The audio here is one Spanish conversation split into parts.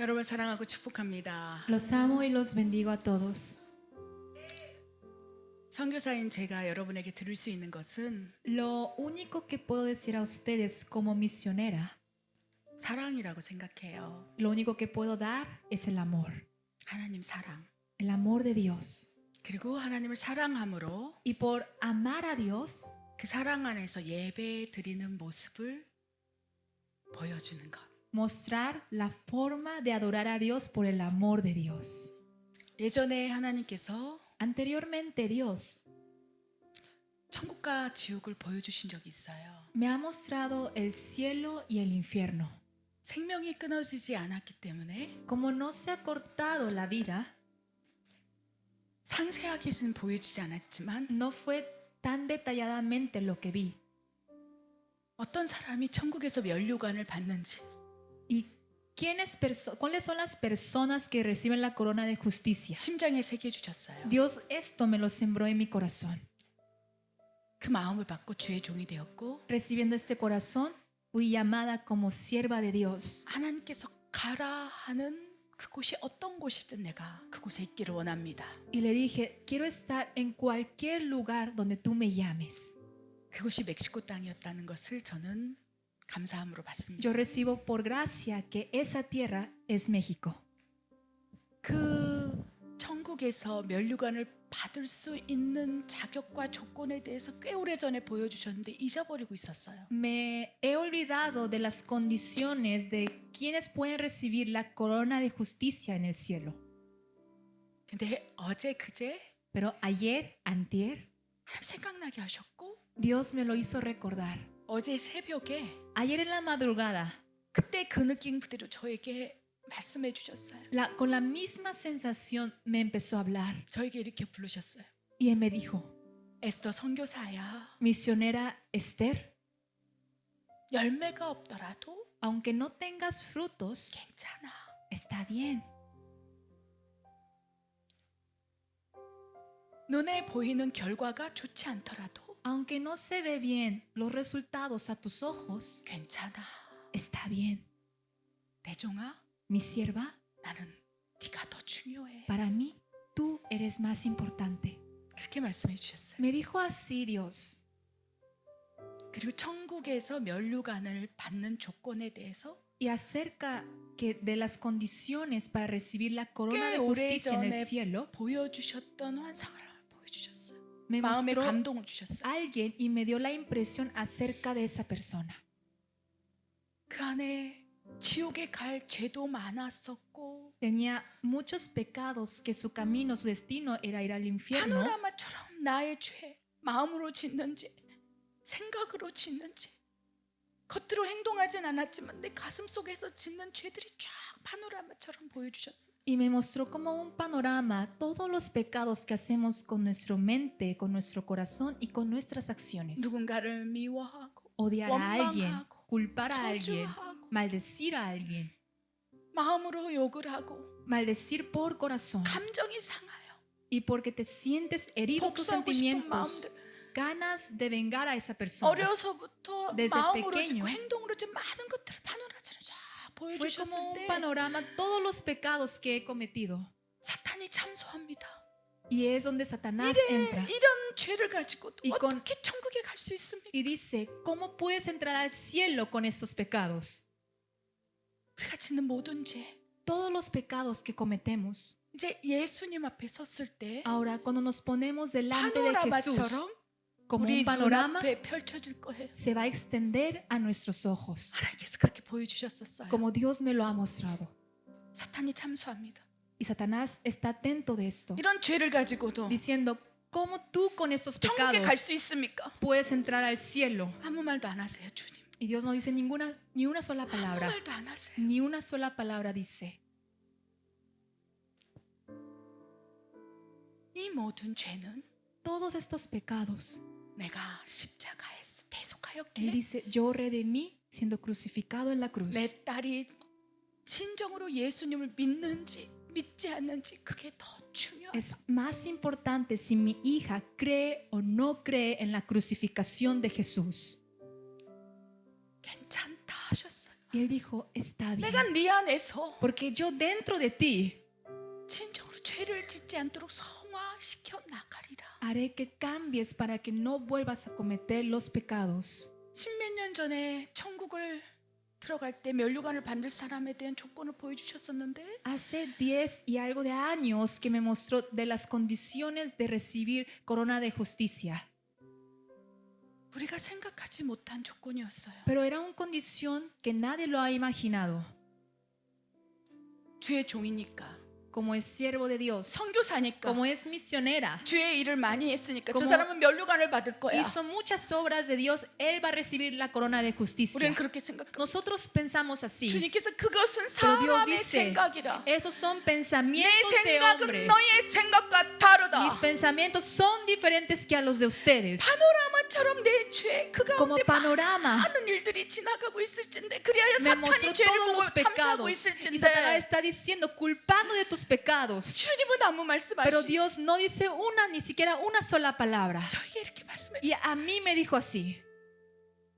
여러분 사랑하고 축복합니다. Los amo y los bendigo a todos. 선교사인 제가 여러분에게 드릴 수 있는 것은 Lo único que puedo decir a ustedes como misionera, 사랑이라고 생각해요. lo único que puedo dar es el amor 사랑. de Dios. 그리고 하나님을 사랑함으로 Y por amar a Dios, 그 사랑 안에서 예배 드리는 모습을 보여주는 것. mostrar la forma de adorar a Dios por el amor de Dios. 예전에 하나님께서 Anteriormente Dios 천국과 지옥을 보여주신 적이 있어요. me ha mostrado el cielo y el infierno. 생명이 끊어지지 않았기 때문에 Como no se ha cortado la vida, 상세하게는 보여주지 않았지만 no fue tan detalladamente lo que vi. 어떤 사람이 천국에서 면류관을 받는지 ¿Y cuáles son las personas que reciben la corona de justicia? 심장에 새겨주셨어요. Dios esto me lo sembró en mi corazón. 그 마음을 받고 주의 종이 되었고 Recibiendo este corazón, fui llamada como sierva de Dios. 하나님께서 가라 하는 그곳이 어떤 곳이든 내가 그곳에 있기를 원합니다. Y le dije, quiero estar en cualquier lugar donde tú me llames. 그곳이 멕시코 땅이었다는 것을 저는 감사함으로 받습니다. Yo recibo por gracia que esa tierra es México. 그 천국에서 면류관을 받을 수 있는 자격과 조건에 대해서 꽤 오래전에 보여주셨는데 잊어버리고 있었어요. Me he olvidado de las condiciones de quienes pueden recibir la corona de justicia en el cielo. 근데 어제 그제 Pero ayer, antier, 하나님 생각나게 하셨고 Dios me lo hizo recordar. 어제 새벽에 Ayer en la madrugada, 그때 그 느낌 그대로 저에게 말씀해 주셨어요. con la misma sensación me empezó a hablar 저에게 이렇게 부르셨어요. y él me dijo, 에스더 선교사야. misionera Esther, 열매가 없더라도 aunque no tengas frutos, 괜찮아. está bien. 눈에 보이는 결과가 좋지 않더라도 Aunque no se ve bien los resultados a tus ojos, 괜찮아. está bien. 내 종아, Mi sierva, 나는 네가 더 중요해. para mí, tú eres más importante. 그렇게 말씀해 주셨어요. Me dijo así Dios. 그리고 천국에서 면류관을 받는 조건에 대해서 Y acerca de las condiciones para recibir la corona 꽤 de justicia en el 오래전에 cielo, 보여주셨던 환상을 보여주셨어요. me 마음에 mostró 감동을 주셨어요. alguien y me dio la impresión acerca de esa persona. 그 안에 지옥에 갈 죄도 많았었고 Tenía muchos pecados que su camino, su destino era ir al infierno. 파노라마처럼 나의 죄 마음으로 짓는지 생각으로 짓는지 겉으로 행동하진 않았지만 내 가슴 속에서 짓는 죄들이 쫙 파노라마처럼 보여주셨어요. Y me mostró como un panorama todos los pecados que hacemos con nuestra mente, con nuestro corazón y con nuestras acciones. 누군가를 미워하고 Odiar a alguien, 원망하고 culpar a alguien, 저주하고 maldecir a alguien, 마음으로 욕을 하고 maldecir por corazón. 감정이 상하여 Y porque te sientes herido tus 복수하고 싶은 sentimientos, 마음들 ganas de vengar a esa persona. 어려서부터 Desde 마음으로 pequeño. 짓고 행동으로 짓 많은 것들을 파노라처럼 쫙 Fue como 보여주셨을 un 때 panorama todos los pecados que he cometido. 사탄이 참소합니다. Y es donde Satanás entra 이런 죄를 가지고 Y con- 어떻게 천국에 갈 수 있습니까? y dice, ¿cómo puedes entrar al cielo con estos pecados? 우리가 짓는 모든 죄 Todos los pecados que cometemos. 이제 예수님 앞에 섰을 때 Ahora, cuando nos ponemos delante de Jesús, 파노라마처럼 como 우리 un panorama, 눈앞에 펼쳐질 거예요. se va a extender a nuestros ojos, 하나님께서 그렇게 보여주셨었어요. como Dios me lo ha mostrado. 사탄이 참소합니다. Y Satanás está atento de esto, 이런 죄를 가지고도 diciendo, ¿cómo tú con estos 천국에 갈 pecados 수 있습니까? puedes entrar al cielo? 아무 말도 안 하세요, 주님. Y Dios no dice ni una sola 아무 palabra, 말도 안 하세요. ni una sola palabra dice. 이 모든 죄는 Todos estos pecados, 내가 십자가에서 Él 대속하였기에 dice, yo redimí siendo crucificado en la cruz. 내 딸이 진정으로 예수님을 믿는지 믿지 않는지 그게 더 중요하다. Es más importante si mi hija cree o no cree en la crucificación de Jesús. 괜찮다 하셨어요. Y él dijo, está bien, 내가 네 안에서 porque yo dentro de ti 진정으로 죄를 짓지 않도록 성화시켜 나가리라. haré que cambies para que no vuelvas a cometer los pecados. 십몇 년 전에 천국을 들어갈 때 면류관을 받을 사람에 대한 조건을 보여주셨었는데 Hace 10 y algo de años que me mostró de las condiciones de recibir corona de justicia. 우리가 생각하지 못한 조건이었어요. Pero era una condición que nadie lo ha imaginado. 주의 종이니까, Como es siervo de Dios, 선교사니까, como es misionera, 주의 일을 많이 했으니까 저 como 사람은 면류관을 받을 거야. hizo muchas obras de Dios, él va a recibir la corona de 우리는 justicia. 그렇게 생각합니다. Nosotros pensamos así. 주님께서 그것은 Pero Dios 사람의 dice, 생각이라. esos son 내 pensamientos de hombre. 생각은 너의 생각과 다르다. Mis pensamientos son diferentes que a los de ustedes. 파노라마처럼 내 죄, 그 Como 가운데 panorama, 많은 일들이 지나가고 있을진데, 그리하여 me mostró 사탄이 죄를 todos 보고 los 참사하고 pecados. Y 있을진데, Satanás está diciendo, culpando de tus pecados. 주님은 아무 Pero 말씀하시. Dios no dice una, ni siquiera una sola palabra. 저에게 이렇게 말씀해 Y 주세요. a mí me dijo así,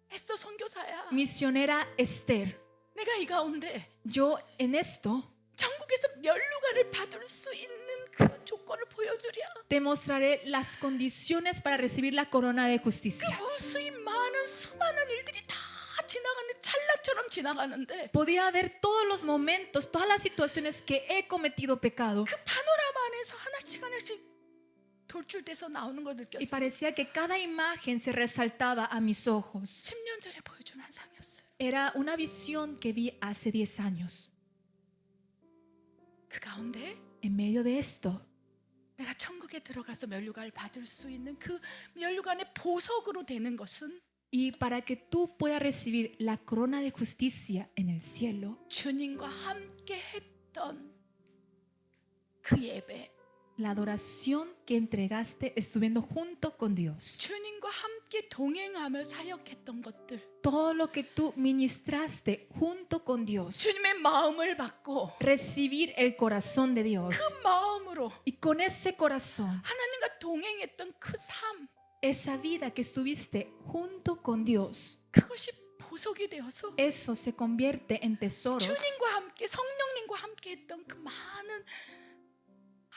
에스더 선교사야. misionera Esther, 내가 이 가운데 yo en esto 전국에서 면류관을 받을 수 있는 그 조건을 보여주랴. te mostraré las condiciones para recibir la corona de justicia. 무수히 많은 수많은 일들이 다 지나가는데, 찰나처럼 지나가는데 Podía ver todos los momentos, todas las situaciones que he cometido pecado. 그 파노라마 안에서 하나씩 하나씩 돌출돼서 나오는 걸 Y 느꼈어요. parecía que cada imagen se resaltaba a mis ojos. 10년 전에 보여준 환상이었어요. Era una visión que vi hace 10 años. 그 가운데 En medio de esto, 내가 천국에 들어가서 면류관을 받을 수 있는 그 면류관의 보석으로 되는 것은 y para que tú puedas recibir la corona de justicia en el cielo, 주님과 함께 했던 그 예배, la adoración que entregaste estuviendo junto con Dios. 주님과 함께 동행하며 사역했던 것들, Todo lo que tú ministraste junto con Dios. 주님의 마음을 받고 Recibir el corazón de Dios. 그 마음으로 Y con ese corazón, 하나님과 동행했던 그 삶, esa vida que estuviste junto con Dios, 그것이 보석이 되어서 eso se convierte en tesoros. 주님과 함께, 성령님과 함께 했던 그 많은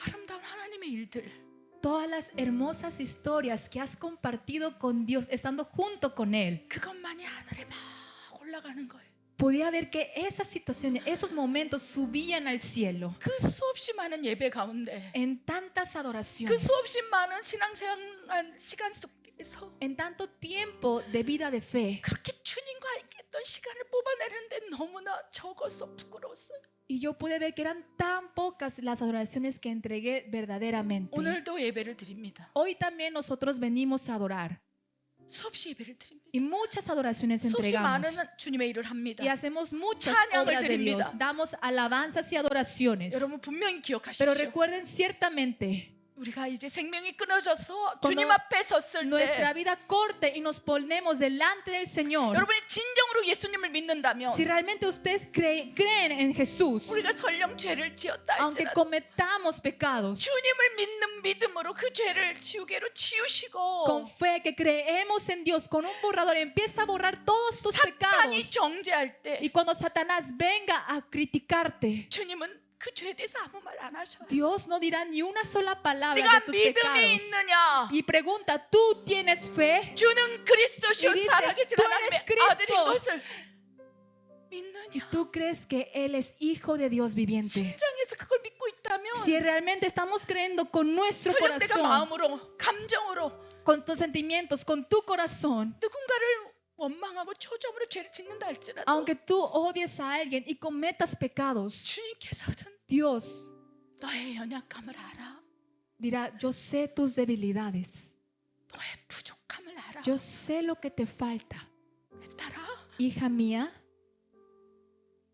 아름다운 하나님의 일들, Todas las hermosas historias que has compartido con Dios estando junto con Él. 그것만이 하늘에 막 올라가는 거예요. Podía ver que esas situaciones, esos momentos subían al cielo. 그 수없이 많은 예배 가운데, En tantas 그 adoraciones, 수없이 많은 신앙생활 시간 속에서 en tanto tiempo de vida de fe. 그렇게 주님과 함께 했던 시간을 뽑아내는데 너무나 적어서 부끄러웠어요. Y yo pude ver que eran tan pocas las adoraciones que entregué verdaderamente. 오늘도 예배를 드립니다. Hoy también nosotros venimos a adorar. 수없이 예배를 드립니다. Y muchas adoraciones 수없이 많은 entregamos. 주님의 일을 합니다. Y hacemos muchas 찬양을 obras de 드립니다. Dios. Damos alabanzas y adoraciones. 여러분 분명히 Pero 기억하십시오. recuerden ciertamente, 우리가 이제 생명이 끊어져서 Cuando 주님 앞에 섰을 nuestra 때, vida corte y nos ponemos delante del Señor. 여러분이 진정으로 예수님을 믿는다면, Si realmente ustedes creen en Jesús, 우리가 설령 죄를 지었다 aunque 할지라도 cometamos pecados, 주님을 믿는 믿음으로 그 죄를 지우개로 지우시고 con fe que creemos en Dios, con un borrador, empieza a borrar todos tus 사탄이 pecados. 정죄할 때 Y cuando Satanás venga a criticarte, 주님은 그 죄에 대해서 아무 말 안 하셔요. Dios no dirá ni una sola palabra 네가 de tus 믿음이 pecados. 있느냐? Y pregunta, ¿tú tienes fe? 주는 그리스도시요 Y dice, 살아계신 "Tú 하나님의 eres Cristo." 아들인 것을 ¿Y 믿느냐? tú crees que Él es hijo de Dios viviente? 심장에서 그걸 믿고 있다면 Si realmente estamos creyendo con nuestro 설령 내가 corazón, 마음으로, 감정으로 con tus sentimientos, con tu corazón, 누군가를 원망하고 초점으로 죄를 짓는다 할지라도 aunque tú odies a alguien y cometas pecados, 주님께서는 Dios 너의 연약함을 알아. dirá, yo sé tus debilidades, 너의 부족함을 알아. yo sé lo que te falta. 내 딸아, Hija mía,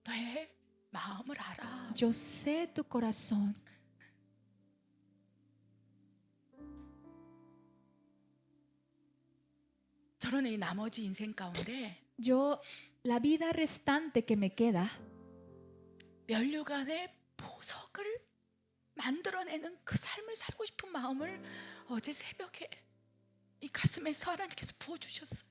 너의 마음을 알아. yo sé tu corazón. 저는 이 나머지 인생 가운데 Yo, la vida restante que me queda, 면류관의 보석을 만들어내는 그 삶을 살고 싶은 마음을 어제 새벽에 이 가슴에서 하나님께서 부어주셨어요.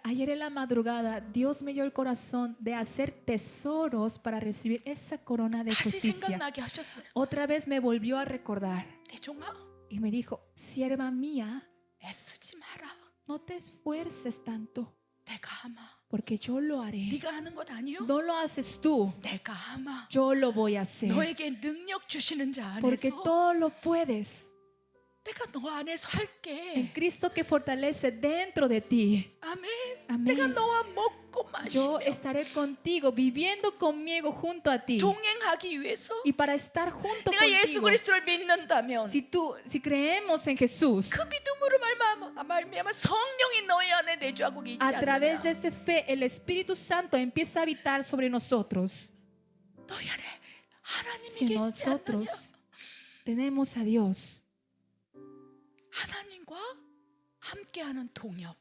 Ayer en la madrugada Dios me dio el corazón de hacer tesoros para recibir esa corona de 다시 justicia. 생각나게 하셨어요. Otra vez me volvió a recordar 내 종아, y me dijo, sierva mía, 애쓰지 마라. no te esfuerces tanto, 내가 하마. porque yo lo haré. 네가 하는 것 아니요? No lo haces tú, 내가 하마. yo lo voy a hacer. 너에게 능력 주시는 자 Porque 안에서 todo lo puedes 내가 너 안에서 en 할게. Cristo que fortalece dentro de ti. 아멘. Amén. 내가 너와 먹고 Yo 마시며 estaré contigo, viviendo conmigo junto a ti. 동행하기 위해서 Y para estar junto 내가 예수 contigo, 그리스도를 믿는다면 si creemos en Jesús, 그 믿음으로 말미암아 성령이 너희 안에 내주하고 있지 a través de 않느냐. esa fe, el Espíritu Santo empieza a habitar sobre nosotros. 너희 안에 하나님이 Si 계시지 않느냐. nosotros tenemos a Dios, 하나님과 함께하는 동역.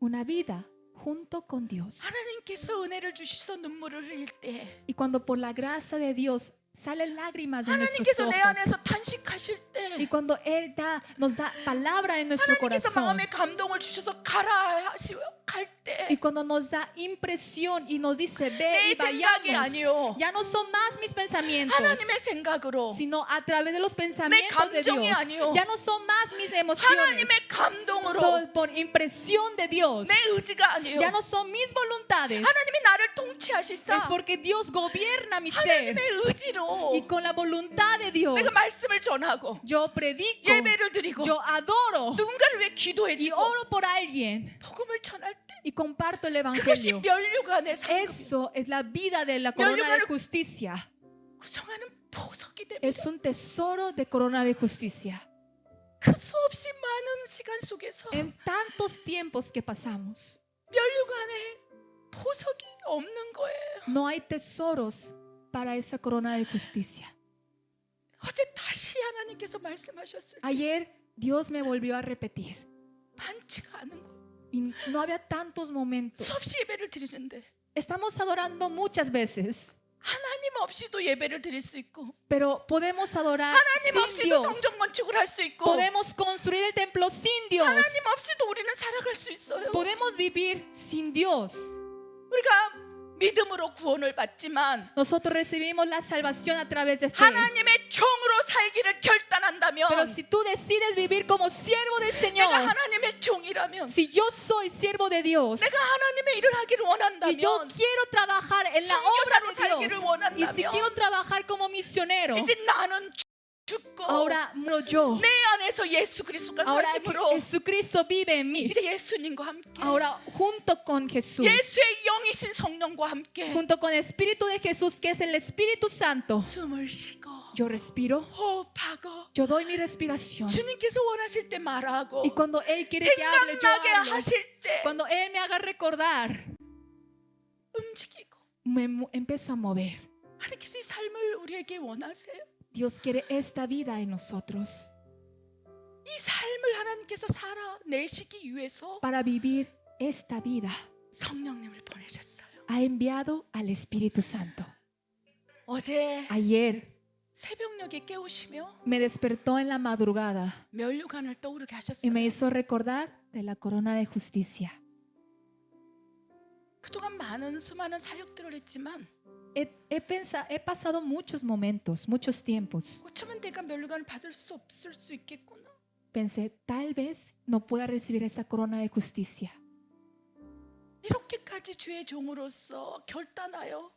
una vida junto con Dios. 하나님께서 은혜를 주셔서 눈물을 흘릴 때, Y cuando por la gracia de Dios salen lágrimas de nuestros 하나님께서 내 ojos, 안에서 단식하실 y 때, cuando Él nos da palabra en nuestro 하나님께서 corazón, 마음에 감동을 주셔서 가라 하시고 갈 y 때, cuando nos da impresión y nos dice, ve 내 y 생각이 vayamos, 아니요, ya no son más mis pensamientos, 하나님의 생각으로 sino a través de los pensamientos de 감정이 Dios. 아니요. Ya no son más mis emociones, 하나님의 감동으로 son por impresión de Dios. 내 의지가 아니요, Ya no son mis voluntades, 하나님이 나를 es 통치하시사 porque Dios gobierna mi ser. 하나님의 의지로 Y con la voluntad de Dios, 내가 말씀을 전하고 yo predico, 예배를 드리고 yo adoro 누군가를 위해 y 기도해주고 oro por alguien 복음을 전할 때 y comparto el 그것이 evangelio. 면류관의 상급이 Eso es la vida de la corona de 면류관을 justicia. 구성하는 보석이 됩니다. Es un tesoro de corona de justicia. 그 수없이 많은 시간 속에서 En tantos tiempos que pasamos, 면류관에 보석이 없는 거예요. no hay tesoros para esa corona de justicia. 어제 다시 하나님께서 말씀하셨을 때 Ayer Dios me volvió a repetir 많지가 않은 거. y no había tantos momentos. 수없이 예배를 드리는데 Estamos adorando muchas veces, 하나님 없이도 예배를 드릴 수 있고 pero podemos adorar 하나님 sin 없이도 Dios. 성전 건축을 할 수 있고 Podemos construir el templo sin Dios. 하나님 없이도 우리는 살아갈 수 있어요. Podemos vivir sin Dios. 우리가 믿음으로 구원을 받지만 Nosotros recibimos la salvación a través de fe. 하나님의 종으로 살기를 결단한다면 Pero si tú decides vivir como siervo del Señor, 내가 하나님의 종이라면 si yo soy siervo de Dios 내가 하나님의 일을 하기를 y yo 원한다면 quiero trabajar en la 선교사로 obra de 살기를 Dios y si 원한다면 quiero trabajar como misionero, 이제 나는 죽고 ahora muero yo. 내 안에서 예수 그리스도가 Ahora que 사심으로 Jesucristo vive en mí. 이제 예수님과 함께 Ahora junto con Jesús, 예수의 영이신 성령과 함께 junto con el Espíritu de Jesús, que es el Espíritu Santo, 숨을 쉬고 yo respiro, 호흡하고 yo doy mi respiración. 주님께서 원하실 때 말하고 Y cuando Él quiere que hable, yo 생각나게 hablo. 하실 때 Cuando Él me haga recordar, 움직이고 empiezo a mover. 하나님께서 이 삶을 우리에게 원하세요. Dios quiere esta vida en nosotros 이 삶을 하나님께서 살아내시기 위해서 para vivir esta vida. 성령님을 보내셨어요. Ha enviado al Espíritu Santo. 어제 Ayer 새벽녘에 깨우시며 me despertó en la madrugada 면류관을 떠오르게 y 하셨어요. me hizo recordar de la corona de justicia. 그동안 수많은 사역들을 했지만 He pasado muchos momentos, muchos tiempos. 어쩌면 내가 면류관을 받을 수 없을 수 있겠구나. Pensé, tal vez no pueda recibir esa corona de justicia. 이렇게까지 주의 종으로서 결단하여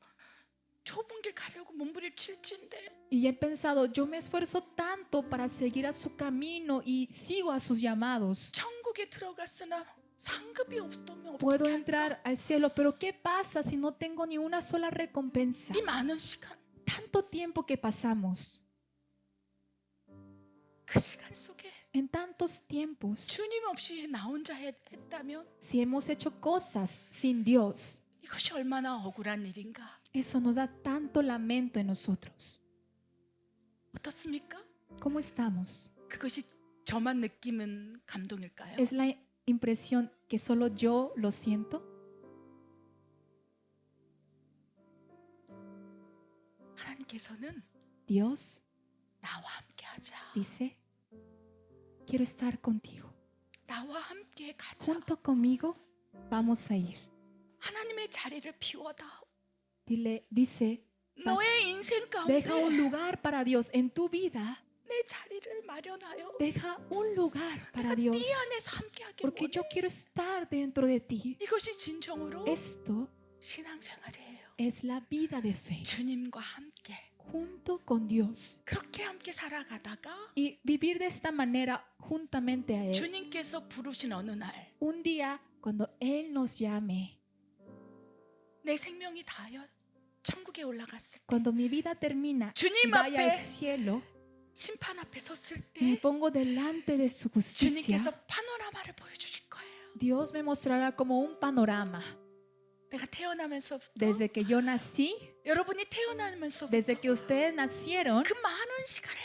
좁은 길 가려고 몸부림칠진데 Y he pensado, yo me esfuerzo tanto para seguir a su camino y sigo a sus llamados. 천국에 들어갔으나 상급이 없으면 Puedo 어떻게 할까? entrar al cielo, pero ¿qué pasa si no tengo ni una sola recompensa? 이 많은 시간, Tanto tiempo que pasamos, 그 시간 속에 en tantos tiempos, 주님 없이 나 혼자 했다면 si hemos hecho cosas sin Dios, 이것이 얼마나 억울한 일인가. eso nos da tanto lamento en nosotros. 어떻습니까? ¿Cómo estamos? 그것이 저만 느끼는 감동일까요? ¿Es la impresión que solo yo lo siento? 하나님께서는 Dios 나와 함께하자. dice, quiero estar contigo. 나와 함께 가자. Junto conmigo, vamos a ir. 하나님의 자리를 비워다오. Dice, 너의 인생 deja un 가운데 lugar para Dios en tu vida. 내 자리를 마련하여 Deja un lugar para 내가 Dios. 네 안에서 함께하길 Porque 원해. yo quiero estar dentro de ti. 이것이 진정으로 Esto 신앙생활이에요. es la vida de fe. 주님과 함께 Junto con Dios. 그렇게 함께 살아가다가 Y vivir de esta manera juntamente a Él. 주님께서 부르신 어느 날 내 Un día, cuando Él nos llame, 생명이 다하여 천국에 올라갔을 때 cuando mi vida termina y 주님 vaya al 앞에 cielo, 심판 앞에 섰을 me 때 pongo delante de su justicia. 주님께서 파노라마를 보여주실 거예요. Dios me mostrará como un panorama. 내가 태어나면서부터 Desde que yo nací, 여러분이 태어나면서부터 desde que ustedes nacieron, 그 많은 시간을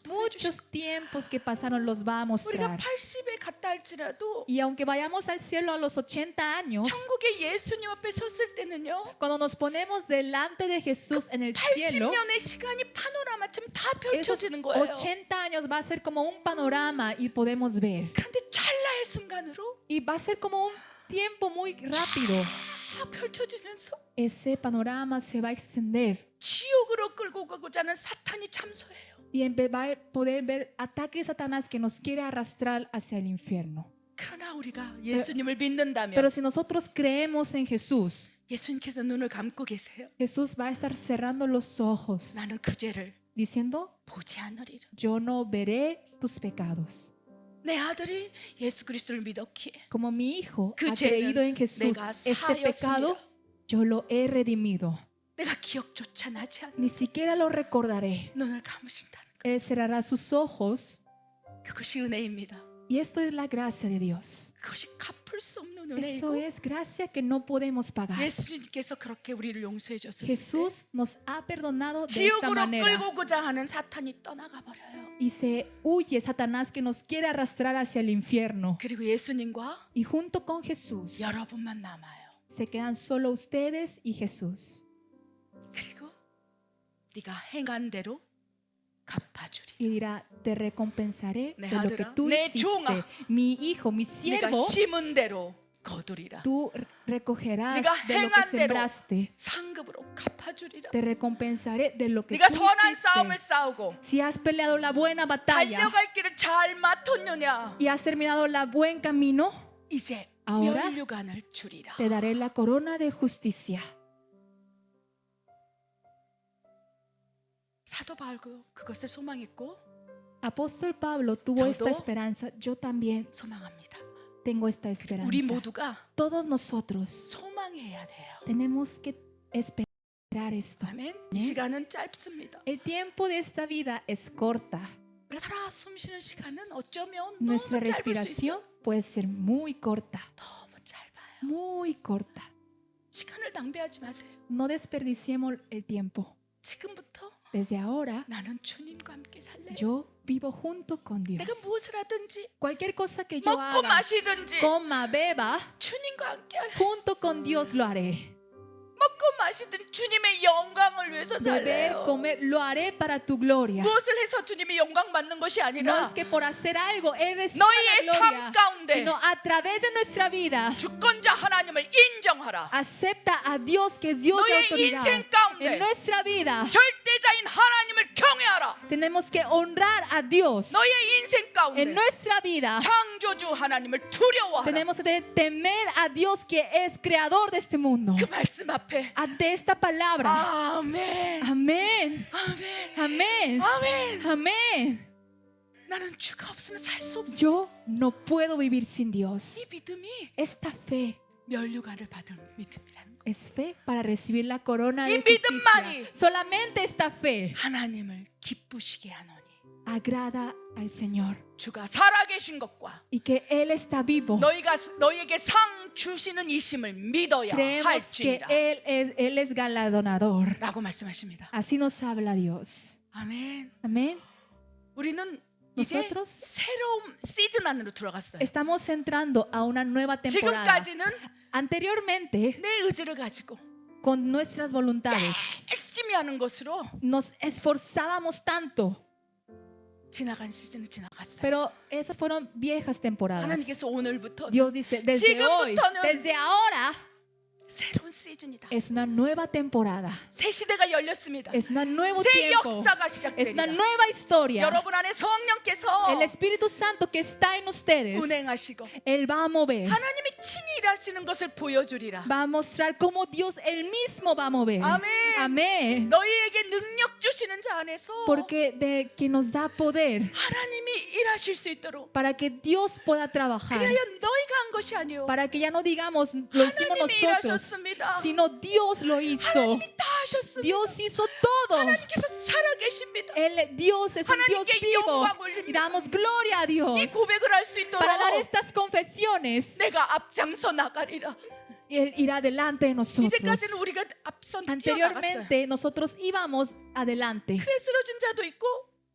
muchos tiempos que pasaron los va a 우리가 mostrar. 80에 갔다 할지라도 Y aunque vayamos al cielo a los 80 años, 천국에 예수님 앞에 섰을 때는요 cuando nos ponemos delante de Jesús en el cielo, 80년의 시간이 파노라마처럼 다 esos 펼쳐지는 거예요. 80 años va a ser como un panorama y podemos ver. 그런데 찰나의 순간으로 Y va a ser como un tiempo muy rápido. 다 펼쳐지면서 Ese panorama se va a extender 지옥으로 끌고 가고자 하는 사탄이 참소해요. y va a poder ver ataques de Satanás que nos quiere arrastrar hacia el infierno. 그러나 우리가 예수님을 믿는다면 Pero si nosotros creemos en Jesús, 예수님께서 눈을 감고 계세요. Jesús va a estar cerrando los ojos 나는 그 죄를 diciendo, 보지 않으리라. yo no veré tus pecados. 내 아들이 예수 그리스도를 믿었기에 Como mi hijo 그 ha creído en 죄는 Jesús, 내가 ese pecado 사하였습니다. yo lo he redimido. 내가 기억조차 나지 않는 Ni siquiera lo recordaré. 눈을 감으신다는 것. Él cerrará sus ojos 그것이 은혜입니다. y esto es la gracia de Dios. 그것이 갚을 수 없는 Eso 은혜이고 es gracia que no podemos pagar. 예수님께서 그렇게 우리를 용서해 줬을 때 Jesús nos ha perdonado de esta 지옥으로 manera 끌고 오고자 하는 사탄이 떠나가 버려요. y se huye Satanás que nos quiere arrastrar hacia el infierno. 그리고 예수님과 Y junto con Jesús 여러분만 남아요. se quedan solo ustedes y Jesús. 그리고 네가 행한 대로 갚아주리. Y dirá, te recompensaré 내 de lo que 아들아, tú 내 hiciste. 종아, Mi hijo, mi 네가 siervo, 심은 대로 거두리라. tú recogerás 네가 de lo que 행한 대로 sembraste. 상급으로 갚아주리라. Te recompensaré de lo que 네가 tú 선한 싸움을 hiciste. 싸우고 Si has peleado la buena batalla 달려갈 길을 잘 맡았느냐 y has terminado el buen camino, 이제 Ahora 면류관을 주리라. te daré la corona de justicia. 사도 바울도 그것을 소망했고 Apóstol Pablo tuvo esta 저도 esperanza. Yo también 소망합니다. tengo esta esperanza. 우리 모두가 Todos nosotros 소망해야 돼요. tenemos que esperar esto. 아멘. 이 시간은 짧습니다. El tiempo de esta vida es corta. 우리가 살아 숨쉬는 시간은 어쩌면 Nuestra 너무 짧을 수 respiración 있어. puede ser muy corta. 너무 짧아요. Muy corta. 시간을 낭비하지 마세요. No desperdiciemos el tiempo. 지금부터 Desde ahora 나는 주님과 함께 살래. yo vivo junto con Dios. 내가 무엇을 하든지 Cualquier cosa que yo 먹고 haga, 마시든지 coma, beba, 주님과 함께 할래. junto con Dios lo haré. 먹고 마시든 주님의 영광을 위해서 Beber, 살래요. comer, lo haré para tu gloria. 무엇을 해서 주님이 영광 받는 것이 No 아니라 es que por hacer algo Él reciba 너희의 la 삶 gloria, 가운데 sino a través de nuestra vida 주권자 하나님을 인정하라. acepta a Dios que es Dios de 너의 autoridad. 인생 가운데 En nuestra vida 절대자인 하나님을 경외하라. tenemos que honrar a Dios. 너의 인생 En 가운데 nuestra vida 창조주 하나님을 두려워하라. tenemos que temer a Dios que es creador de este mundo. 그 말씀 앞에 Ante esta palabra, 아멘, amén, 아멘, amén, 아멘. amén. 나는 주가 없으면 살 수 없어. Yo no puedo vivir sin 이 Dios. 믿음이 Esta fe 면류관을 받은 믿음이라는 거. es fe para recibir la corona de 이 믿음만이 justicia. Solamente esta fe 하나님을 기쁘시게 하노니 agrada al Señor 주가 살아계신 것과 y que Él está vivo. 너에게 상 주시는 이심을 믿어야 Creemos que 할지니라 Él es galardonador. 라고 말씀하십니다. Así nos habla Dios. 아멘. Amén. 우리는 이제 Nosotros 새로운 시즌 안으로 들어갔어요. estamos entrando a una nueva temporada. 지금까지는 Anteriormente, 내 의지를 가지고 con nuestras voluntades, 열심히 하는 것으로 nos esforzábamos tanto. 지나간 시즌은 지나갔어요. Pero esas fueron viejas temporadas. 하나님께서 오늘부터 Dios dice, desde hoy, 지금부터는 desde ahora, 새로운 시즌이다. es una nueva temporada. 새 시대가 열렸습니다. Es un nuevo 새 tiempo. 역사가 Es una 시작됩니다. nueva historia. 여러분 안에 성령께서 El Espíritu Santo que está en ustedes, 운행하시고 Él va a mover. 하나님이 친히 일하시는 것을 보여주리라. Va a mostrar cómo Dios Él mismo va a mover. Amén. Amén. 너희에게 능력 주시는 자 안에서 Porque de que nos da poder 하나님이 일하실 수 있도록 para que Dios pueda trabajar. 그래야 너희가 한 것이 아니오. Para que ya no digamos lo hicimos 하나님이 nosotros, 일하셨습니다. sino Dios lo hizo. 하나님이 다 하셨습니다. Dios hizo todo. 하나님께서 살아계십니다. Dios es un Dios 하나님께 vivo. 영광 올립니다. Y damos gloria a Dios 이 고백을 할 수 있도록 para dar estas confesiones. 내가 앞장서 나가리라. Él irá delante de nosotros. 이제까지는 우리가 앞선 뛰어나갔어요. Anteriormente nosotros íbamos adelante. 그래 쓰러진 자도 있고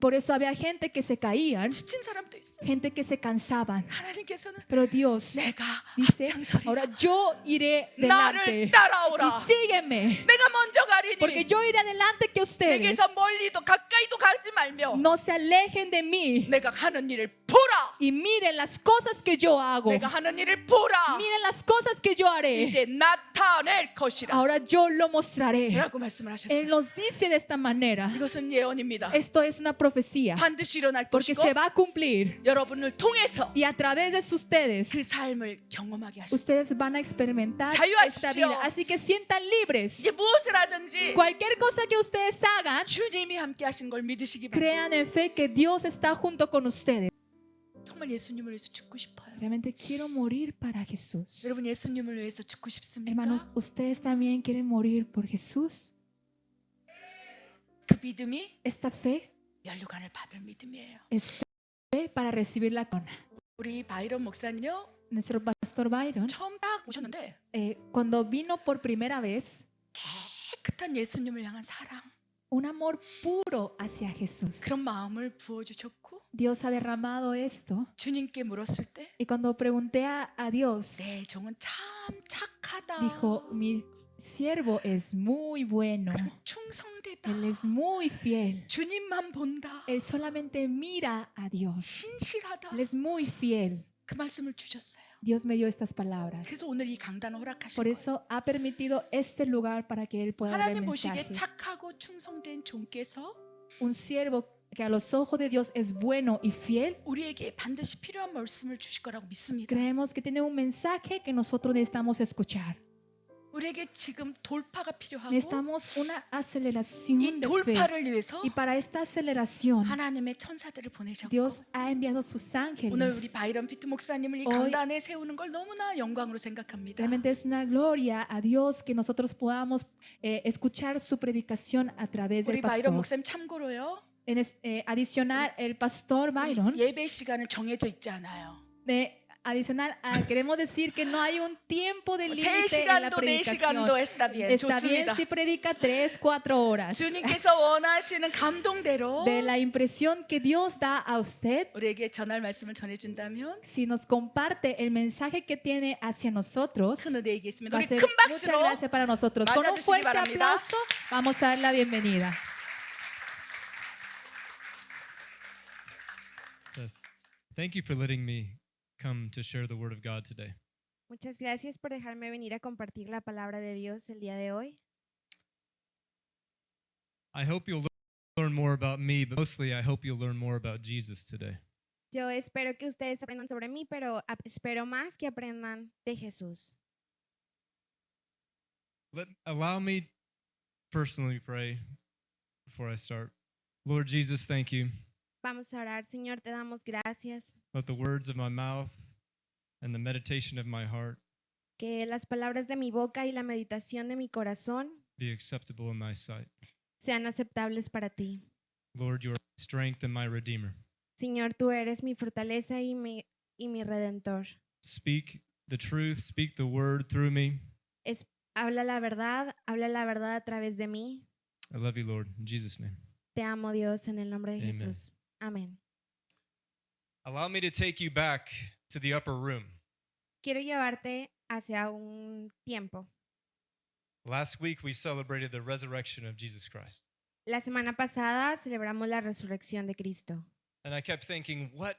Por eso había gente que se caían, 지친 사람도 있어. gente que se cansaban. 하나님께서는 Pero Dios 내가 dice, 앞장서리라. ahora yo iré 나를 delante 따라오라. y sígueme. 내가 먼저 Porque 가리니 yo iré adelante que ustedes. 내게서 멀리도 가까이도 가지 말며 No se alejen de mí 내가 하는 일을 보라. y miren las cosas que yo hago. 내가 하는 일을 보라. Miren las cosas que yo haré. 이제 나타낼 것이라. Ahora yo lo mostraré. 라고 말씀을 Él 하셨어요. nos dice de esta manera. 이것은 예언입니다. Esto es una profecía. 반드시 일어날 Porque 것이고 se va a cumplir. 여러분을 통해서 Y a través de ustedes, 그 삶을 경험하게 하시고 ustedes van a experimentar 자유하십시오. esta vida. Así que sientan libres. 이제 무엇을 하든지 Cualquier cosa que ustedes hagan, 주님이 함께 하신 걸 믿으시기 바랍니다. crean en fe que Dios está junto con ustedes. 정말 예수님을 위해서 죽고 싶어요. Realmente quiero morir para Jesús. 여러분 예수님을 위해서 죽고 싶습니까? Hermanos, ¿ustedes también quieren morir por Jesús? 그 믿음이 Esta fe 면류관을 받을 믿음이에요. es fe para recibir la corona. 우리 바이런 목사는요 Nuestro pastor Byron, 처음 딱 오셨는데 cuando vino por primera vez, 깨끗한 예수님을 향한 사랑 un amor puro hacia Jesús. 그런 마음을 부어주셨고 Dios ha derramado esto. 주님께 물었을 때 Y cuando pregunté a Dios, 내 종은 참 착하다. dijo, mi siervo es muy bueno. 그럼 충성되다. Él es muy fiel. 주님만 본다. Él solamente mira a Dios. 신실하다. Él es muy fiel. 그 말씀을 주셨어요. Dios me dio estas palabras. 그래서 오늘 이 강단을 허락하신 Por 거예요. eso ha permitido este lugar para que Él pueda dar el 하나님 보시기에 mensaje. 착하고 충성된 종께서 Un siervo que a los ojos de Dios es bueno y fiel. 우리에게 반드시 필요한 말씀을 주실 거라고 믿습니다. Creemos que tiene un mensaje que nosotros necesitamos escuchar. 우리에게 지금 돌파가 필요하고 Necesitamos una 이 aceleración de fe. 돌파를 위해서 Y para esta aceleración, 하나님의 천사들을 보내셨고 Dios ha enviado sus 오늘 우리 ángeles. 바이런 피트 목사님을 이 Hoy- 강단에 세우는 걸 너무나 영광으로 생각합니다. Realmente es una gloria a Dios que nosotros podamos escuchar su predicación a través del 우리 바이런 pastor. 목사님 참고로요. Adicional, el pastor Byron, 예배 시간은 정해져 있지 않아요. adicional, queremos decir que no hay un tiempo de límite en la 3시간도 predicación. 4시간도 está bien. Está bien 좋습니다. si predica 3, 4 horas. 주님께서 원하시는 감동대로 De la impresión que Dios da a usted, 우리에게 전할 말씀을 전해준다면 si nos comparte el mensaje que tiene hacia nosotros, 큰 은혜이겠습니다. va a 우리 ser 큰 mucha 박수로 gracia para nosotros. Con un 맞아주시기 fuerte 바랍니다. aplauso, vamos a dar la bienvenida. Thank you for letting me come to share the word of God today. Muchas gracias por dejarme venir a compartir la palabra de Dios el día de hoy. I hope you'll learn more about me, but mostly I hope you'll learn more about Jesus today. Yo espero que ustedes aprendan sobre mí, pero espero más que aprendan de Jesús. Allow me personally pray before I start. Lord Jesus, thank you. Vamos a orar. Señor, te damos gracias. Let the words of my mouth and the meditation of my heart Que las palabras de mi boca y la meditación de mi corazón be acceptable in thy sight. sean aceptables para ti. Lord, you are my strength and my redeemer. Señor, tú eres mi fortaleza y mi redentor. Speak the truth, speak the word through me. Habla la verdad a través de mí. I love you, Lord, in Jesus' name. Te amo, Dios, en el nombre de Amen. Jesús. Amén. Allow me to take you back to the upper room. Quiero llevarte hacia un tiempo. Last week we celebrated the resurrection of Jesus Christ. La semana pasada celebramos la resurrección de Cristo. And I kept thinking, what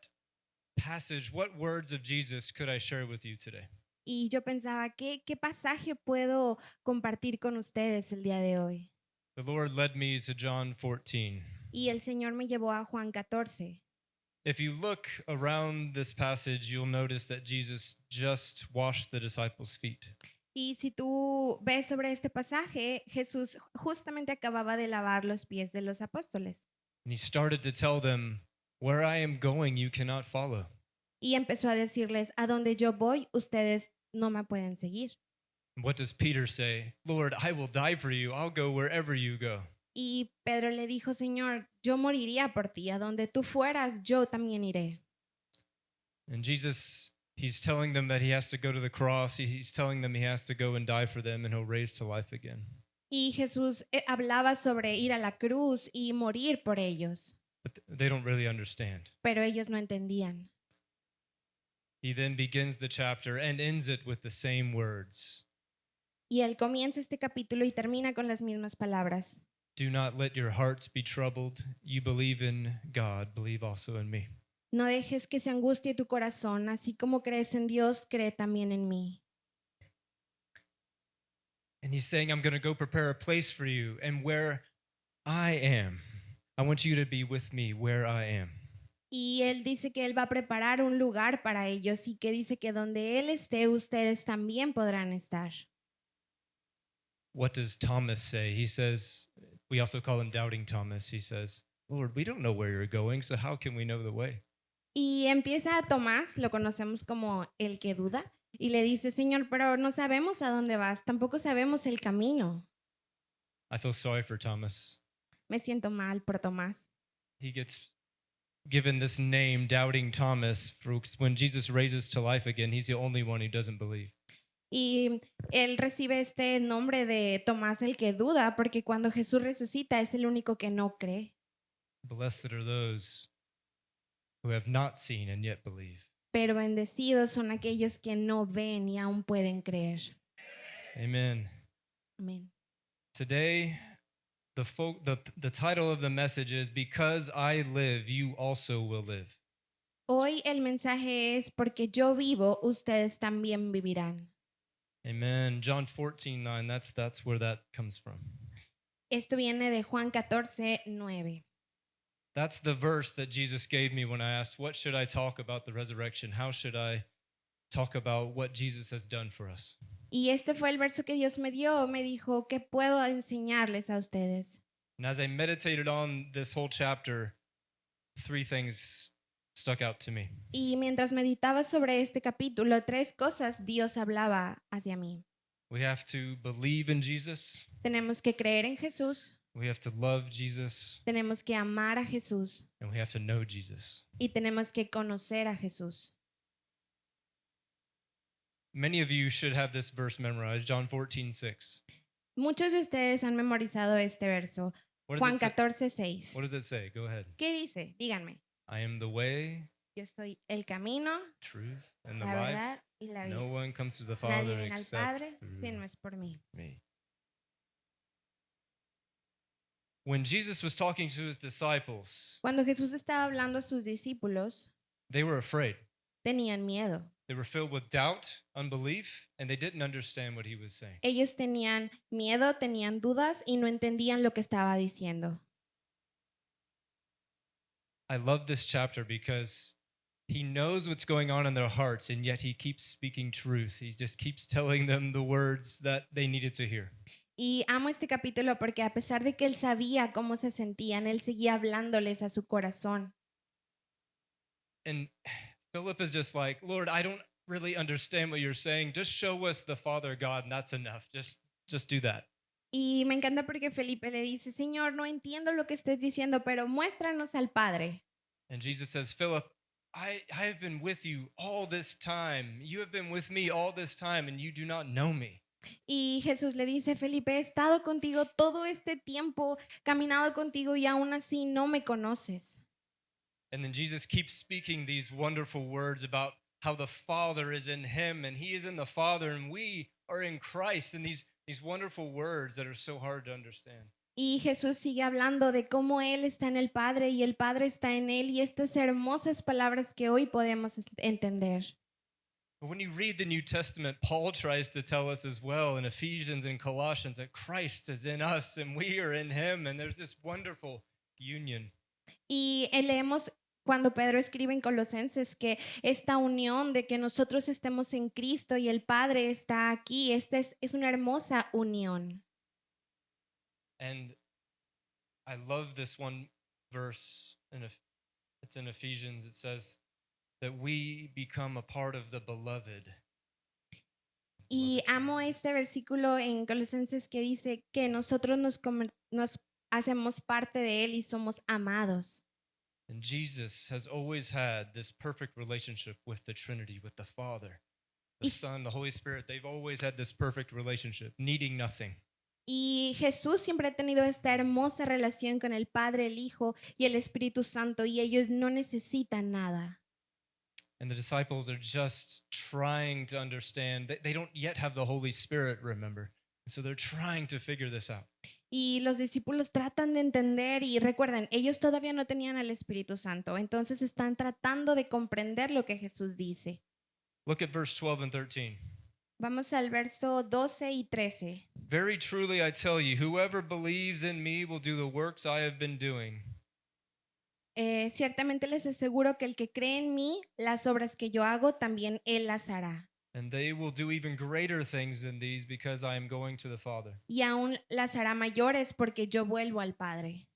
passage, what words of Jesus could I share with you today? Y yo pensaba, ¿qué pasaje puedo compartir con ustedes el día de hoy? The Lord led me to John 14. Y el Señor me llevó a Juan 14. If you look around this passage, you'll notice that Jesus just washed the disciples' feet. Y si tú ves sobre este pasaje, Jesús justamente acababa de lavar los pies de los apóstoles. And he started to tell them, where I am going, you cannot follow. Y empezó a decirles, a donde yo voy, ustedes no me pueden seguir. And what does Peter say? Lord, I will die for you. I'll go wherever you go. Y Pedro le dijo, Señor, yo moriría por ti, a donde tú fueras, yo también iré. And Jesus, he's telling them that he has to go to the cross. He's telling them he has to go and die for them and he'll raise to life again. Y Jesús hablaba sobre ir a la cruz y morir por ellos, But they don't really understand. pero ellos no entendían. He then begins the chapter and ends it with the same words. Y él comienza este capítulo y termina con las mismas palabras. Do not let your hearts be troubled. You believe in God, believe also in me. No dejes que se angustie tu corazón, así como crees en Dios, cree también en mí. And he's saying, I'm going to go prepare a place for you. And where I am, I want you to be with me where I am. Y él dice que él va a preparar un lugar para ellos y que dice que donde él esté, ustedes también podrán estar. What does Thomas say? He says, we also call him Doubting Thomas. He says, Lord, we don't know where you're going, so how can we know the way? Y empieza Tomás, lo conocemos como el que duda, y le dice, Señor, pero no sabemos a dónde vas, tampoco sabemos el camino. I feel sorry for Thomas. Me siento mal por Tomás. He gets given this name, Doubting Thomas, for when Jesus raises to life again, he's the only one who doesn't believe. Y él recibe este nombre de Tomás el que duda, porque cuando Jesús resucita es el único que no cree. Blessed are those who have not seen and yet believe. Pero bendecidos son aquellos que no ven y aún pueden creer. Amen. Amén. Today, the title of the message is Because I Live, You Also Will Live. Hoy el mensaje es porque yo vivo, ustedes también vivirán. Amen. John 14:9, that's where that comes from. Esto viene de Juan 14:9. That's the verse that Jesus gave me when I asked, what should I talk about the resurrection? How should I talk about what Jesus has done for us? Y este fue el verso que Dios me dio. Me dijo, ¿qué puedo enseñarles a ustedes? And as I meditated on this whole chapter, three things stuck out to me. Y mientras meditaba sobre este capítulo, tres cosas Dios hablaba hacia mí. We have to believe in Jesus. Tenemos que creer en Jesús, We have to love Jesus. tenemos que amar a Jesús And we have to know Jesus. y tenemos que conocer a Jesús. Many of you should have this verse memorized, John 14:6. Muchos de ustedes han memorizado este verso, What does Juan it say? 14:6. What does it say? Go ahead. ¿Qué dice? Díganme. I am the way, Yo soy el camino, truth, and the la life. verdad y la vida. No one comes to the Nadie Father viene al except Padre through si no es por mí. me. When Jesus was talking to his disciples, Cuando Jesús estaba hablando a sus discípulos, they were afraid. tenían miedo. They were filled with doubt, unbelief, and they didn't understand what he was saying. Ellos tenían miedo, tenían dudas y no entendían lo que estaba diciendo. I love this chapter because he knows what's going on in their hearts, and yet he keeps speaking truth. He just keeps telling them the words that they needed to hear. Y amo este capítulo porque a pesar de que él sabía cómo se sentían, él seguía hablándoles a su corazón. And Philip is just like, Lord, I don't really understand what you're saying. Just show us the Father God, and that's enough. Just do that. Y me encanta porque Felipe le dice, Señor, no entiendo lo que estés diciendo, pero muéstranos al Padre. And Jesus says, Philip, I have been with you all this time. You have been with me all this time, and you do not know me. Y Jesús le dice, Felipe, he estado contigo todo este tiempo, caminado contigo y aún así no me conoces. And then Jesus keeps speaking these wonderful words about how the Father is in him and he is in the Father and we are in Christ, and these wonderful words that are so hard to understand. Y Jesús sigue hablando de cómo Él está en el Padre y el Padre está en Él y estas hermosas palabras que hoy podemos entender. But when you read the New Testament, Paul tries to tell us as well in Ephesians and Colossians that Christ is in us and we are in him, and there's this wonderful union. Y leemos cuando Pedro escribe en Colosenses que esta unión de que nosotros estemos en Cristo y el Padre está aquí, esta es una hermosa unión. And I love this one verse, it's in Ephesians. It says that we become a part of the beloved. Y Beloved amo Jesus. este versículo en Colosenses que dice que nosotros nos hacemos parte de Él y somos amados. And Jesus has always had this perfect relationship with the Trinity, with the Father, the Y- Son, the Holy Spirit. They've always had this perfect relationship, needing nothing. Y Jesús siempre ha tenido esta hermosa relación con el Padre, el Hijo y el Espíritu Santo y ellos no necesitan nada. And the disciples are just trying to understand. They don't yet have the Holy Spirit, remember. So they're trying to figure this out. Y los discípulos tratan de entender y recuerden, ellos todavía no tenían al Espíritu Santo, entonces están tratando de comprender lo que Jesús dice. Look at verse 12 and 13. Vamos al verso 12 y 13. Very truly I tell you, whoever believes in me will do the works I have been doing. Ciertamente les aseguro que el que cree en mí, las obras que yo hago, también él las hará. And they will do even greater things than these because I am going to the Father. Y aún las hará mayores porque yo vuelvo al Padre.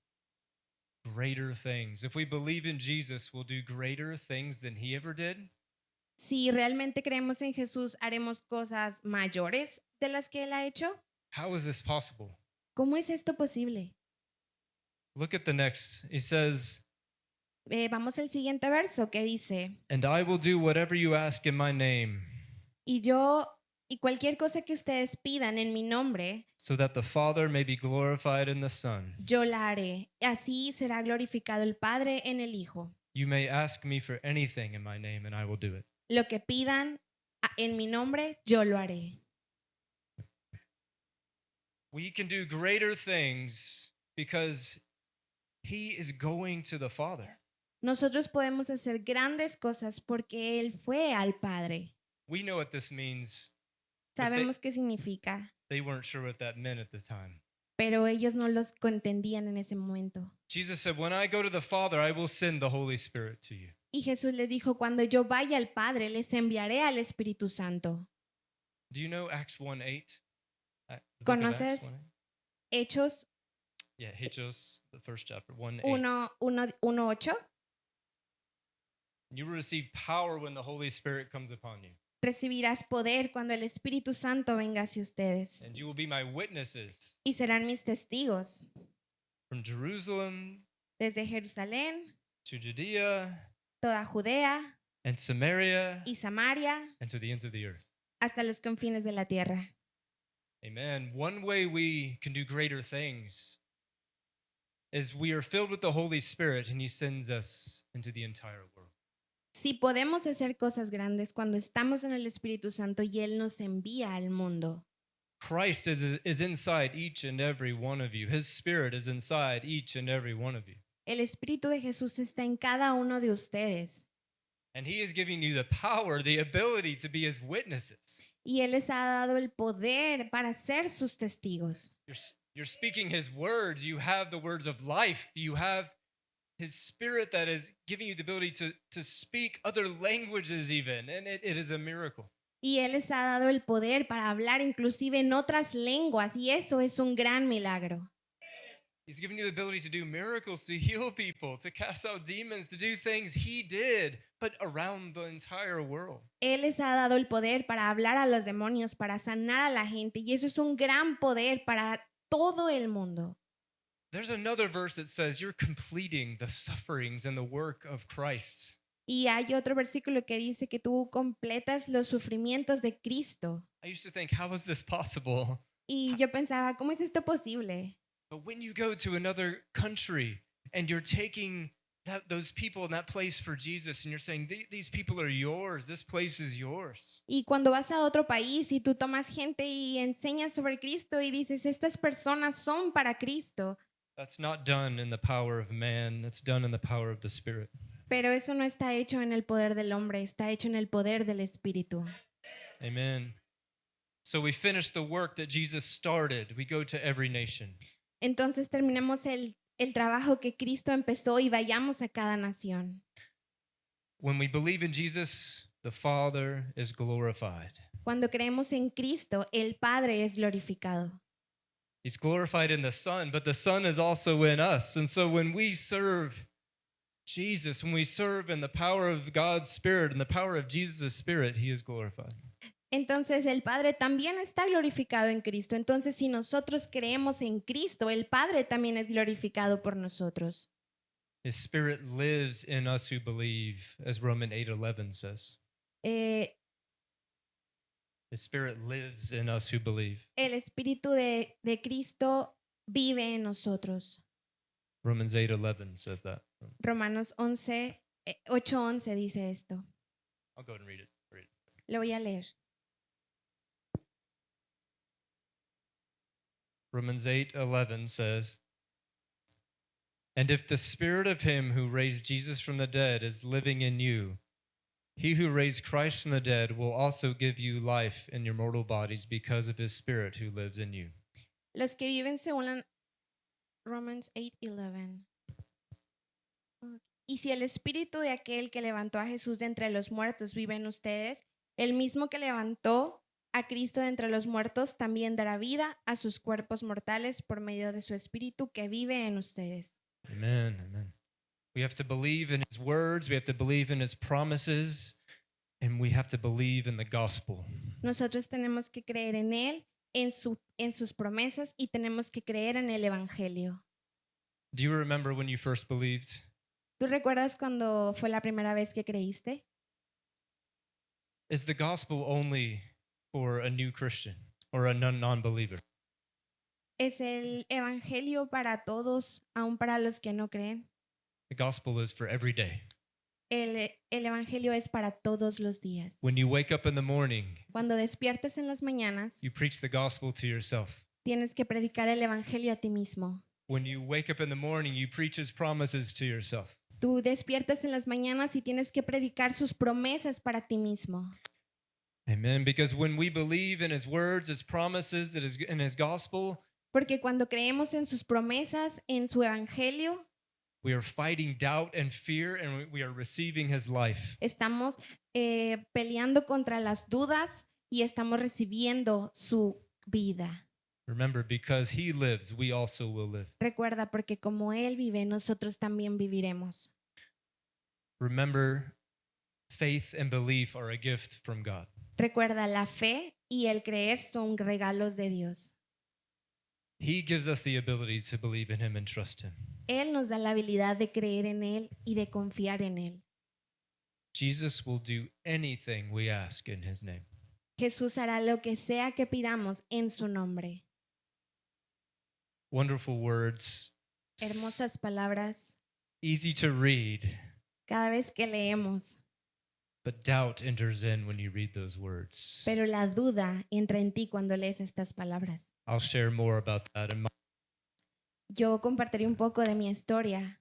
Greater things. If we believe in Jesus, we'll do greater things than he ever did. Si realmente creemos en Jesús, haremos cosas mayores de las que él ha hecho. How is this possible? ¿Cómo es esto posible? Look at the next. He says, Vamos al siguiente verso que dice, and I will do whatever you ask in my name, y cualquier cosa que ustedes pidan en mi nombre, so that the Father may be glorified in the Son. yo la haré. Así será glorificado el Padre en el Hijo. You may ask me for anything in my name, and I will do it. Lo que pidan en mi nombre, yo lo haré. We can do greater things because he is going to the Father. Nosotros podemos hacer grandes cosas porque Él fue al Padre. We know what this means. But Sabemos qué significa, They weren't sure what that meant at the time. pero ellos no los entendían en ese momento. Jesus said, when I go to the Father, I will send the Holy Spirit to you. Y Jesús les dijo, cuando yo vaya al Padre, les enviaré al Espíritu Santo. Do you know Acts 1:8? The book of Acts ¿Conoces 1:8? Hechos Yeah, Hechos, the first chapter, 1:8. 1:8? You will receive power when the Holy Spirit comes upon you, Recibirás poder cuando el Espíritu Santo venga hacia ustedes and you will be my witnesses y serán mis testigos from Jerusalem desde Jerusalén, to Judea toda Judea and Samaria y Samaria and to the ends of the earth. hasta los confines de la tierra. Amen. One way we can do greater things is we are filled with the Holy Spirit and he sends us into the entire world. Si podemos hacer cosas grandes cuando estamos en el Espíritu Santo y Él nos envía al mundo. Christ is inside each and every one of you. His Spirit is inside each and every one of you. El Espíritu de Jesús está en cada uno de ustedes And he is giving you the power, the ability to be his witnesses. y Él les ha dado el poder para ser sus testigos. You're speaking his words. You have the words of life. You have his Spirit that is giving you the ability to speak other languages even. And it is a miracle. Y Él les ha dado el poder para hablar inclusive en otras lenguas y eso es un gran milagro. He's giving you the ability to do miracles, to heal people, to cast out demons, to do things he did, but around the entire world. Él les ha dado el poder para hablar a los demonios, para sanar a la gente y eso es un gran poder para todo el mundo. There's another verse that says you're completing the sufferings and the work of Christ. Y hay otro versículo que dice que tú completas los sufrimientos de Cristo. I used to think, how is this possible? Y yo pensaba, ¿cómo es esto posible? But when you go to another country and you're taking those people in that place for Jesus, and you're saying, These people are yours. This place is yours. Y cuando vas a otro país y tú tomas gente y enseñas sobre Cristo y dices, estas personas son para Cristo, That's not done in the power of man. That's done in the power of the Spirit. pero eso no está hecho en el poder del hombre, está hecho en el poder del Espíritu. Amen. So we finish the work that Jesus started. We go to every nation. Entonces terminemos el trabajo que Cristo empezó y vayamos a cada nación. When we believe in Jesus, the Father is glorified. Cuando creemos en Cristo, el Padre es glorificado. He's glorified in the Son, but the Son is also in us. And so when we serve Jesus, when we serve in the power of God's Spirit and the power of Jesus' Spirit, He is glorified. Entonces el Padre también está glorificado en Cristo. Entonces si nosotros creemos en Cristo, el Padre también es glorificado por nosotros. His Spirit lives in us who believe, as Romans 8:11 says. Eh, His Spirit lives in us who believe. el Espíritu de Cristo vive en nosotros. Romans 8:11 says that. Romanos 8:11 dice esto. I'll go ahead and read it. Lo voy a leer. Romans 8:11 says, "And if the Spirit of him who raised Jesus from the dead is living in you, he who raised Christ from the dead will also give you life in your mortal bodies because of his Spirit who lives in you." Los que viven según Romans 8:11. Y si el espíritu de aquel que levantó a Jesús de entre los muertos vive en ustedes, el mismo que levantó a Cristo de entre los muertos también dará vida a sus cuerpos mortales por medio de su espíritu que vive en ustedes. Amen. Amen. We have to believe in his words, we have to believe in his promises, and we have to believe in the gospel. Nosotros tenemos que creer en él, en sus promesas y tenemos que creer en el evangelio. Do you remember when you first believed? ¿Tú recuerdas cuando fue la primera vez que creíste? Is the gospel only for a new Christian or a non-believer? ¿Es el evangelio para todos, aun para los que no creen? The gospel is for every day. El evangelio es para todos los días. When you wake up in the morning, Cuando despiertes en las mañanas, you preach the gospel to yourself. tienes que predicar el evangelio a ti mismo. When you wake up in the morning, you preach his promises to yourself. Tú despiertas en las mañanas y tienes que predicar sus promesas para ti mismo. Amen. Because when we believe in his words, his promises, in his gospel, Porque cuando creemos en sus promesas, en su evangelio, we are fighting doubt and fear, and we are receiving his life. estamos peleando contra las dudas y estamos recibiendo su vida. Remember, because he lives, we also will live. Recuerda, porque como Él vive, nosotros también viviremos. Remember, faith and belief are a gift from God. Recuerda, la fe y el creer son regalos de Dios. He gives us the ability to believe in him and trust him. Él nos da la habilidad de creer en Él y de confiar en Él. Jesus will do anything we ask in his name. Jesús hará lo que sea que pidamos en su nombre. Wonderful words. Hermosas palabras. Easy to read, Cada vez que leemos, but doubt enters in when you read those words. pero la duda entra en ti cuando lees estas palabras. I'll share more about that, and Yo compartiré un poco de mi historia.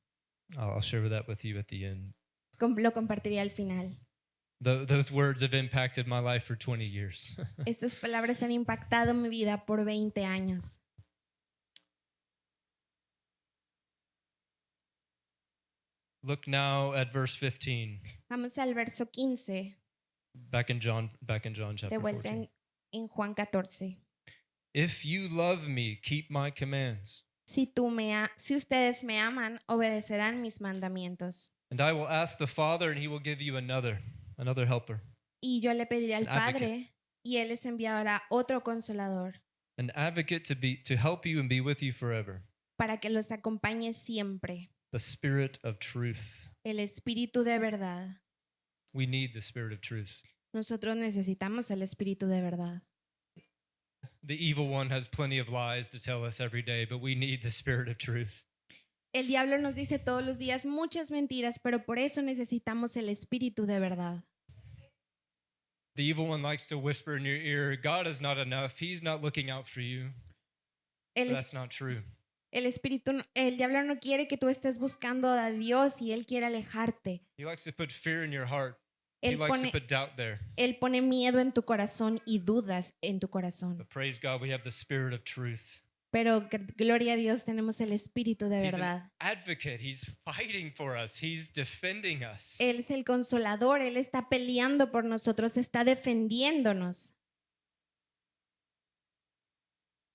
I'll share that with you at the end. Lo compartiré al final. Those words have impacted my life for 20 years. Estas palabras han impactado mi vida por 20 años. Look now at verse 15, Vamos al verso 15, back in John de chapter vuelta 14. en Juan 14. If you love me, keep my commands, Si ustedes me aman, obedecerán mis mandamientos. and I will ask the Father, and he will give you another helper, Y yo le pediré al An advocate. Padre, y Él les enviará otro consolador, an advocate to help you and be with you forever, para que los acompañe siempre. the Spirit of truth. El Espíritu de verdad. We need the Spirit of truth. Nosotros necesitamos el Espíritu de verdad. The evil one has plenty of lies to tell us every day, but we need the Spirit of truth. El diablo nos dice todos los días muchas mentiras, pero por eso necesitamos el Espíritu de verdad. The evil one likes to whisper in your ear, God is not enough. He's not looking out for you. El, But es- that's not true. el diablo no quiere que tú estés buscando a Dios y él quiere alejarte. He likes to put fear in your heart. He Él likes to pone, put doubt there. él pone miedo en tu corazón y dudas en tu corazón. But praise God, we have the spirit of truth. Pero gloria a Dios, tenemos el Espíritu de He's an verdad. advocate. He's fighting for us. He's defending us. Él es el consolador, Él está peleando por nosotros, está defendiéndonos.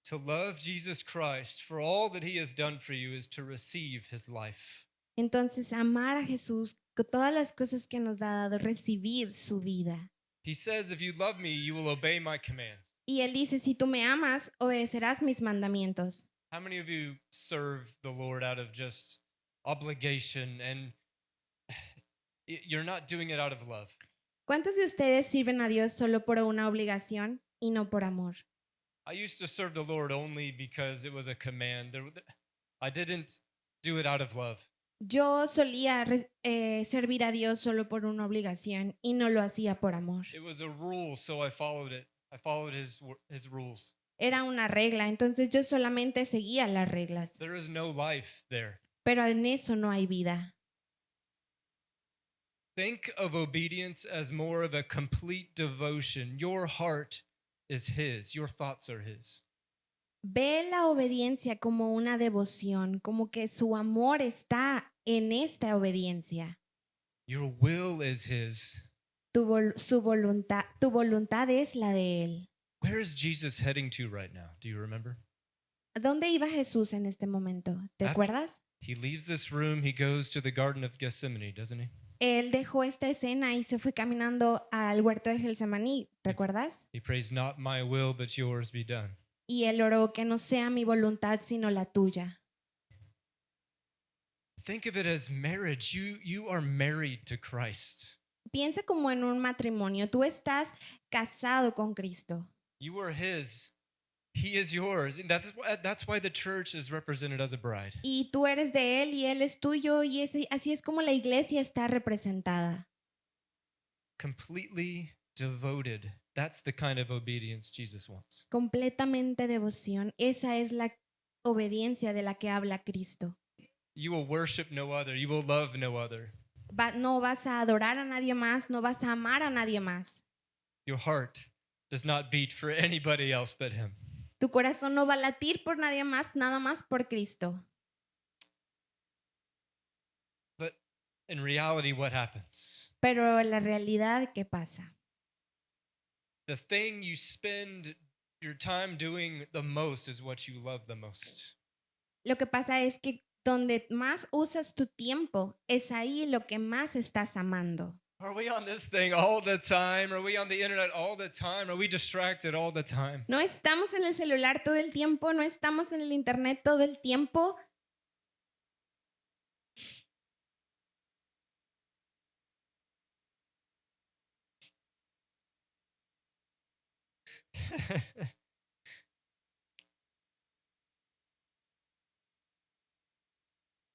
To love Jesus Christ for all that he has done for you is to receive his life. Entonces, amar a Jesús con todas las cosas que nos ha dado, recibir su vida. He says, if you love me, you will obey my commands. Y Él dice, si tú me amas, obedecerás mis mandamientos. How many of you serve the Lord out of just obligation and you're not doing it out of love? ¿Cuántos de ustedes sirven a Dios solo por una obligación y no por amor? I used to serve the Lord only because it was a command. I didn't do it out of love. Yo solía servir a Dios solo por una obligación y no lo hacía por amor. It was a rule, so I followed it. I followed his rules. Era una regla, entonces yo solamente seguía las reglas. There is no life there. Pero en eso no hay vida. Think of obedience as more of a complete devotion. Your heart is his, your thoughts are his. Ve la obediencia como una devoción, como que su amor está en esta obediencia. Your will is his. Tu voluntad es la de Él. Where is Jesus heading to right now? Do you remember? ¿A dónde iba Jesús en este momento? ¿Te After- acuerdas? He leaves this room, he goes to the Garden of Gethsemane, doesn't he? Él dejó esta escena y se fue caminando al huerto de Getsemaní, ¿recuerdas? He prays, not my will, but yours be done. Y él oró que no sea mi voluntad sino la tuya. Think of it as marriage. You are married to Christ. Piensa como en un matrimonio. Tú estás casado con Cristo. You are his. He is yours. And that's why the church is represented as a bride. Y tú eres de Él y Él es tuyo y así es como la iglesia está representada. Completely devoted. That's the kind of obedience Jesus wants. Completamente devoción. Esa es la obediencia de la que habla Cristo. You will worship no other. You will love no other. No vas a adorar a nadie más, no vas a amar a nadie más. Your heart does not beat for anybody else but him. Tu corazón no va a latir por nadie más, nada más por Cristo. But in reality, what happens? Pero la realidad, ¿qué pasa? The thing you spend your time doing the most is what you love the most. Lo que pasa es que donde más usas tu tiempo, es ahí lo que más estás amando. Are we on this thing all the time? Are we on the internet all the time? Are we distracted all the time? No estamos en el celular todo el tiempo, no estamos en el internet todo el tiempo.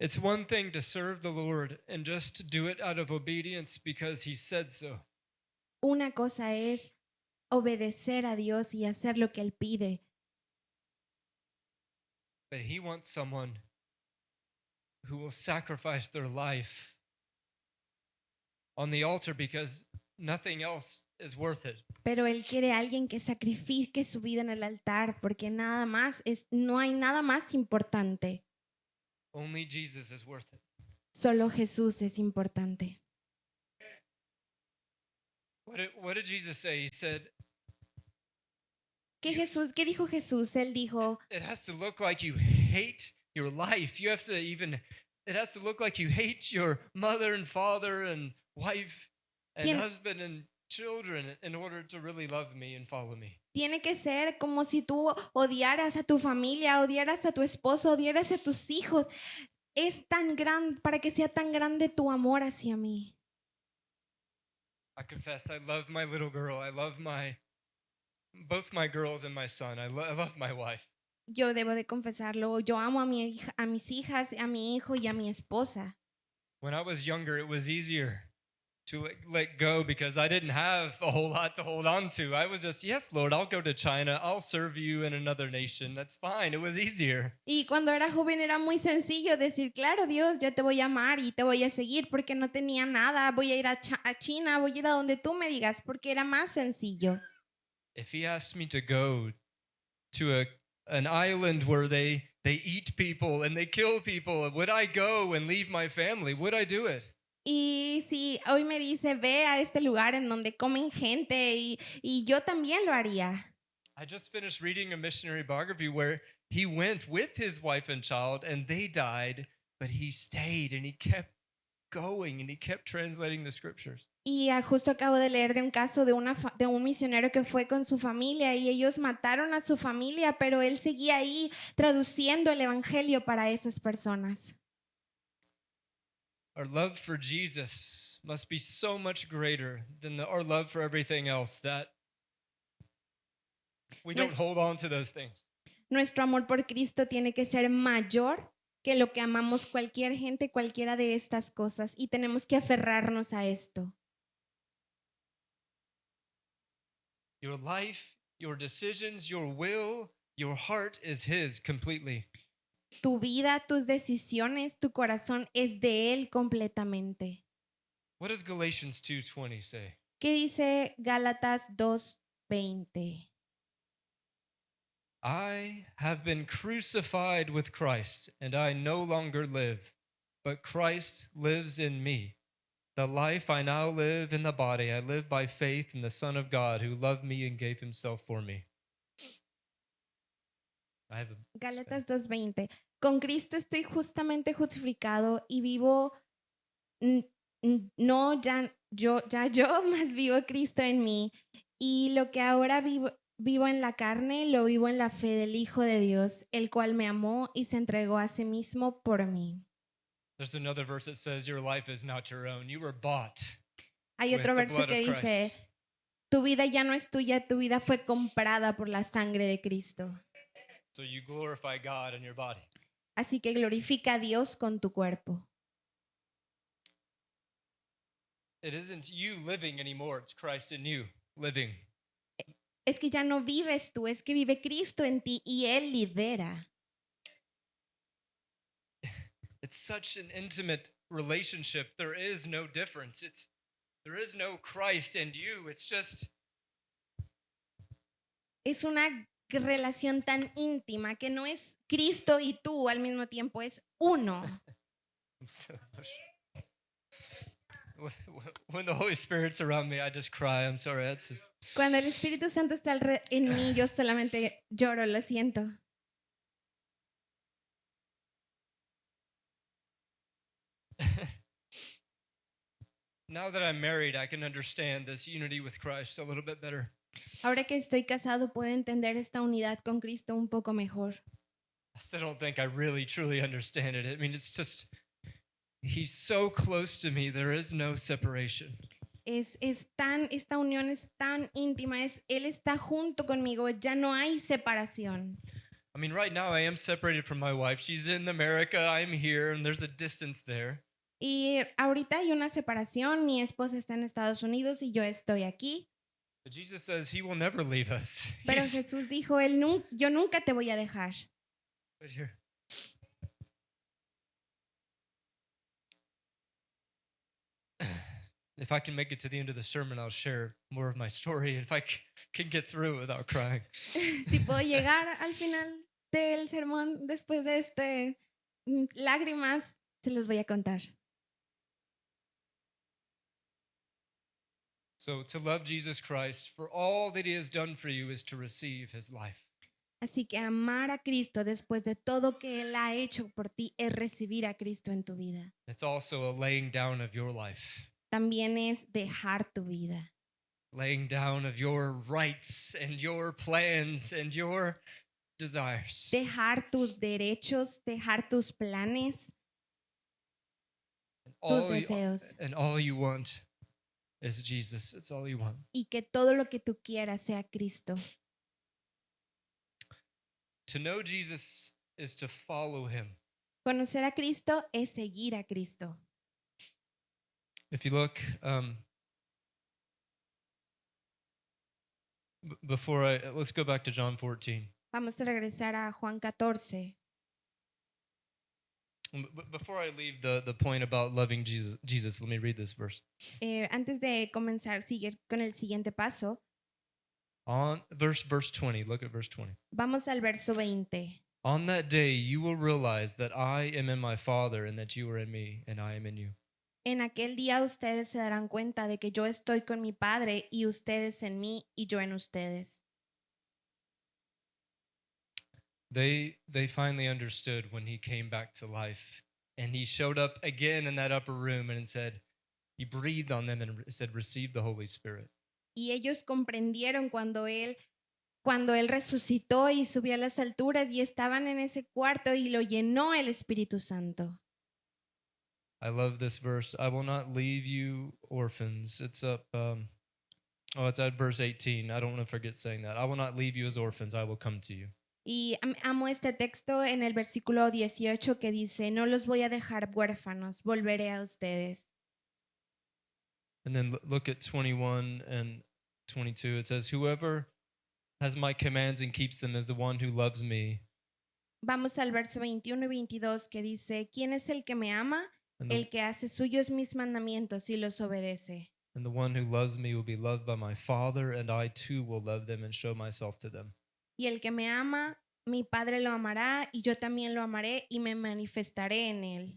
It's one thing to serve the Lord and just to do it out of obedience because he said so. Una cosa es obedecer a Dios y hacer lo que Él pide, But he wants someone who will sacrifice their life on the altar because nothing else is worth it. pero Él quiere a alguien que sacrifique su vida en el altar porque no hay nada más importante. Only Jesus is worth it. Solo Jesús es importante. What did Jesus say? He said, ¿Qué dijo Jesús? Él dijo, it has to look like you hate your life. You have to it has to look like you hate your mother and father and wife and Tien- husband and children in order to really love me and follow me. tiene que ser como si tú odiaras a tu familia, odiaras a tu esposo, odiaras a tus hijos. Es tan grande, para que sea tan grande tu amor hacia mí. I confess, I love my little girl. I love both my girls and my son. I love my wife. yo debo de confesarlo, yo amo a a mis hijas, a mi hijo y a mi esposa. When I was younger, it was easier to let go because I didn't have a whole lot to hold on to. I was just, yes, Lord, I'll go to China. I'll serve you in another nation. That's fine. It was easier. Y cuando era joven era muy sencillo decir, claro, Dios, yo te voy a amar y te voy a seguir porque no tenía nada, voy a ir a China, voy a ir a donde tú me digas porque era más sencillo. If he asked me to go to an island where they eat people and they kill people, would I go and leave my family? Would I do it? Y si hoy me dice, ve a este lugar en donde comen gente y yo también lo haría. I just finished reading a missionary biography where he went with his wife and child and they died, but he stayed and he kept going and he kept translating the scriptures. Y justo acabo de leer de un caso de un misionero que fue con su familia y ellos mataron a su familia, pero él seguía ahí traduciendo el evangelio para esas personas. Our love for Jesus must be so much greater than our love for everything else that we don't Yes. hold on to those things. Nuestro amor por Cristo tiene que ser mayor que lo que amamos cualquier gente, cualquiera de estas cosas, y tenemos que aferrarnos a esto. Your life, your decisions, your will, your heart is his completely. Tu vida, tus decisiones, tu corazón es de Él completamente. What does Galatians 2:20 say? ¿Qué dice Gálatas 2:20? I have been crucified with Christ, and I no longer live, but Christ lives in me. The life I now live in the body, I live by faith in the Son of God who loved me and gave himself for me. I have a Gálatas 2:20. Con Cristo estoy justamente justificado y vivo, no ya yo, más vivo Cristo en mí. Y lo que ahora vivo en la carne, lo vivo en la fe del Hijo de Dios, el cual me amó y se entregó a sí mismo por mí. There's another verse that says, your life is not your own. You were bought. Hay With otro the verso blood que of dice, Christ. tu vida ya no es tuya, tu vida fue comprada por la sangre de Cristo. So you glorify God in your body. Así que glorifica a Dios con tu cuerpo. It isn't you living anymore, it's Christ in you living. Es que ya no vives tú, es que vive Cristo en ti y Él lidera. It's such an intimate relationship. There is no difference. There is no Christ and you. It's just Es una relación tan íntima que no es Cristo y tú al mismo tiempo, es uno. I'm so emotional. When the Holy Spirit's around me, I just cry. I'm sorry. That's just Cuando el Espíritu Santo está en mí, yo solamente lloro, lo siento. now that I'm married, I can understand this unity with Christ a little bit better. Ahora que estoy casado, puedo entender esta unidad con Cristo un poco mejor. I still don't think I really truly understand it. I mean, it's just he's so close to me. There is no separation. Esta unión es tan íntima, Él está junto conmigo, ya no hay separación. I mean, right now I am separated from my wife. She's in America, I'm here, and there's a distance there. Y ahorita hay una separación, mi esposa está en Estados Unidos y yo estoy aquí. But Jesus says he will never leave us. Pero He's Jesús dijo, yo nunca te voy a dejar. right here. If I can make it to the end of the sermon, I'll share more of my story. If I can get through it without crying. Si puedo llegar al final del sermón después de lágrimas, se los voy a contar. So, to love Jesus Christ for all that he has done for you is to receive his life. Así que amar a Cristo después de todo que Él ha hecho por ti es recibir a Cristo en tu vida. It's also a laying down of your life, También es dejar tu vida. laying down of your rights and your plans and your desires. Dejar tus derechos, dejar tus planes, And tus all, you, deseos. and all you want is Jesus. It's all you want. Y que todo lo que tú quieras sea Cristo. To know Jesus is to follow him. Conocer a Cristo es seguir a Cristo. If you look, let's go back to John 14. Vamos a regresar a Juan 14. Before I leave the point about loving Jesus, let me read this verse. Antes de comenzar, seguir con el siguiente paso, On verse 20, look at verse 20. vamos al verso 20. On that day you will realize that I am in my Father and that you are in me and I am in you. En aquel día ustedes se darán cuenta de que yo estoy con mi Padre y ustedes en mí y yo en ustedes. They finally understood when he came back to life and he showed up again in that upper room and said, he breathed on them and said, receive the Holy Spirit. Y ellos comprendieron cuando él resucitó y subió a las alturas y estaban en ese cuarto y lo llenó el Espíritu Santo. I love this verse. I will not leave you orphans. It's up, it's at verse 18. I don't want to forget saying that. I will not leave you as orphans. I will come to you. Y amo este texto en el versículo 18 que dice, no los voy a dejar huérfanos, volveré a ustedes. And then look at 21 and 22. It says, whoever has my commands and keeps them is the one who loves me. Vamos al verso 21 y 22 que dice, ¿quién es el que me ama? And the, El que hace suyos mis mandamientos y los obedece. and the one who loves me will be loved by my Father, and I too will love them and show myself to them. Y el que me ama, mi Padre lo amará y yo también lo amaré y me manifestaré en él.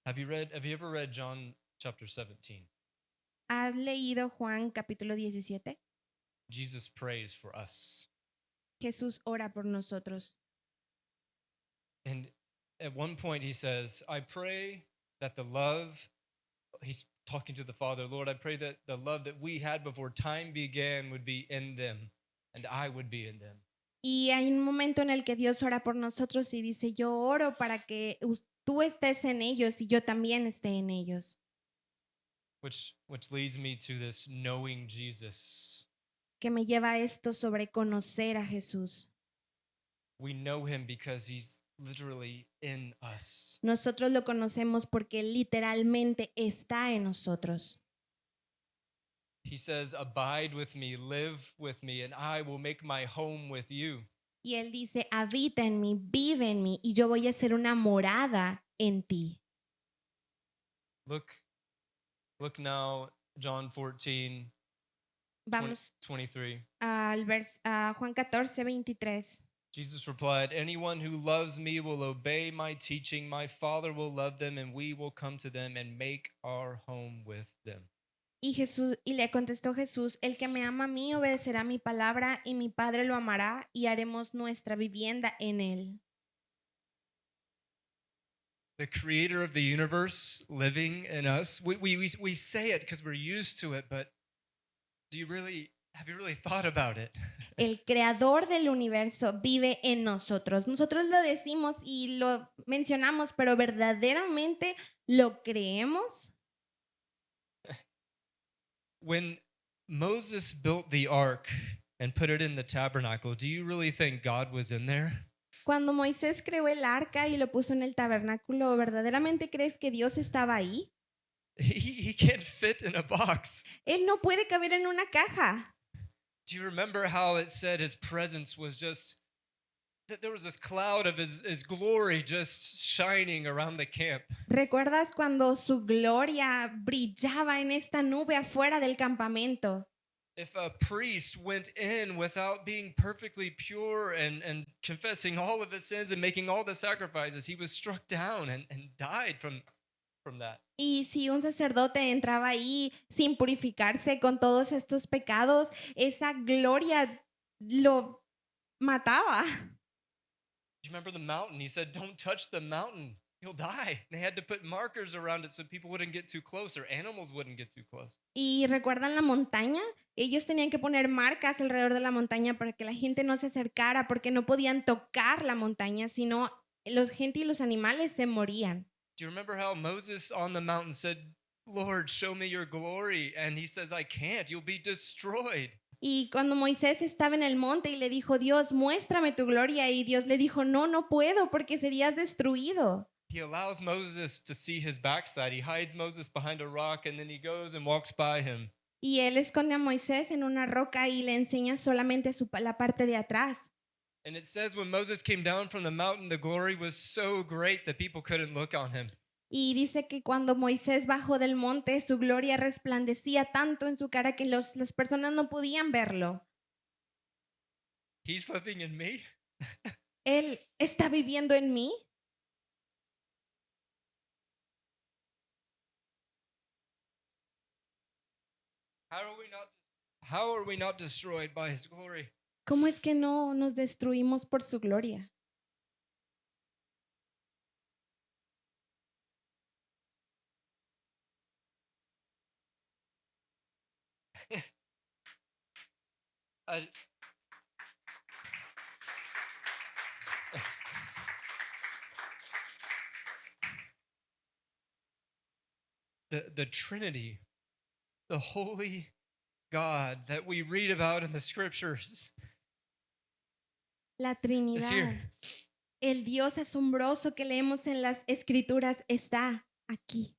Have you ever read John chapter 17? ¿Has leído Juan capítulo 17? Jesus prays for us. Jesús ora por nosotros. And at one point he says, I pray that the love, he's talking to the Father, Lord, I pray that the love that we had before time began would be in them and I would be in them. Y hay un momento en el que Dios ora por nosotros y dice, yo oro para que tú estés en ellos y yo también esté en ellos. Which leads me to this knowing Jesus. Que me lleva a esto sobre conocer a Jesús. We know him because he's literally in us. Nosotros lo conocemos porque literalmente está en nosotros. He says, abide with me, live with me, and I will make my home with you. Y él dice, habita en mí, vive en mí, y yo voy a ser una morada en ti. Look now, John 14, Vamos 23. a Juan 14, 23. Jesus replied, anyone who loves me will obey my teaching. My Father will love them, and we will come to them and make our home with them. Y le contestó Jesús, el que me ama a mí obedecerá mi palabra y mi Padre lo amará y haremos nuestra vivienda en él. The creator of the universe living in us. We say it because we're used to it, but have you really thought about it? El creador del universo vive en nosotros. Nosotros lo decimos y lo mencionamos, pero ¿verdaderamente lo creemos? When Moses built the ark and put it in the tabernacle, do you really think God was in there? Cuando Moisés creó el arca y lo puso en el tabernáculo, ¿verdaderamente crees que Dios estaba ahí? He can't fit in a box. Él no puede caber en una caja. Do you remember how it said his presence was just, that there was this cloud of his glory just shining around the camp? ¿Recuerdas cuando su gloria brillaba en esta nube afuera del campamento? If a priest went in without being perfectly pure and confessing all of his sins and making all the sacrifices, he was struck down and died from that. Y si un sacerdote entraba ahí sin purificarse con todos estos pecados, esa gloria lo mataba. Do you remember the mountain? He said, don't touch the mountain. You'll die. They had to put markers around it so people wouldn't get too close or animals wouldn't get too close. ¿Y recuerdan la montaña? Ellos tenían que poner marcas alrededor de la montaña para que la gente no se acercara, porque no podían tocar la montaña, sino la gente y los animales se morían. Do you remember how Moses on the mountain said, Lord, show me your glory? And he says, I can't. You'll be destroyed. Y cuando Moisés estaba en el monte y le dijo, Dios, muéstrame tu gloria, y Dios le dijo, no, no puedo porque serías destruido. He allows Moses to see his backside. He hides Moses behind a rock and then he goes and walks by him. Y él esconde a Moisés en una roca y le enseña solamente la parte de atrás. And it says when Moses came down from the mountain, the glory was so great that people couldn't look on him. Y dice que cuando Moisés bajó del monte, su gloria resplandecía tanto en su cara que las personas no podían verlo. He's living in me. Él está viviendo en mí. How are we not destroyed by his glory? ¿Cómo es que no nos destruimos por su gloria? I- the Trinity, the holy God that we read about in the scriptures La is Trinidad, here. el Dios asombroso que leemos en las Escrituras está aquí.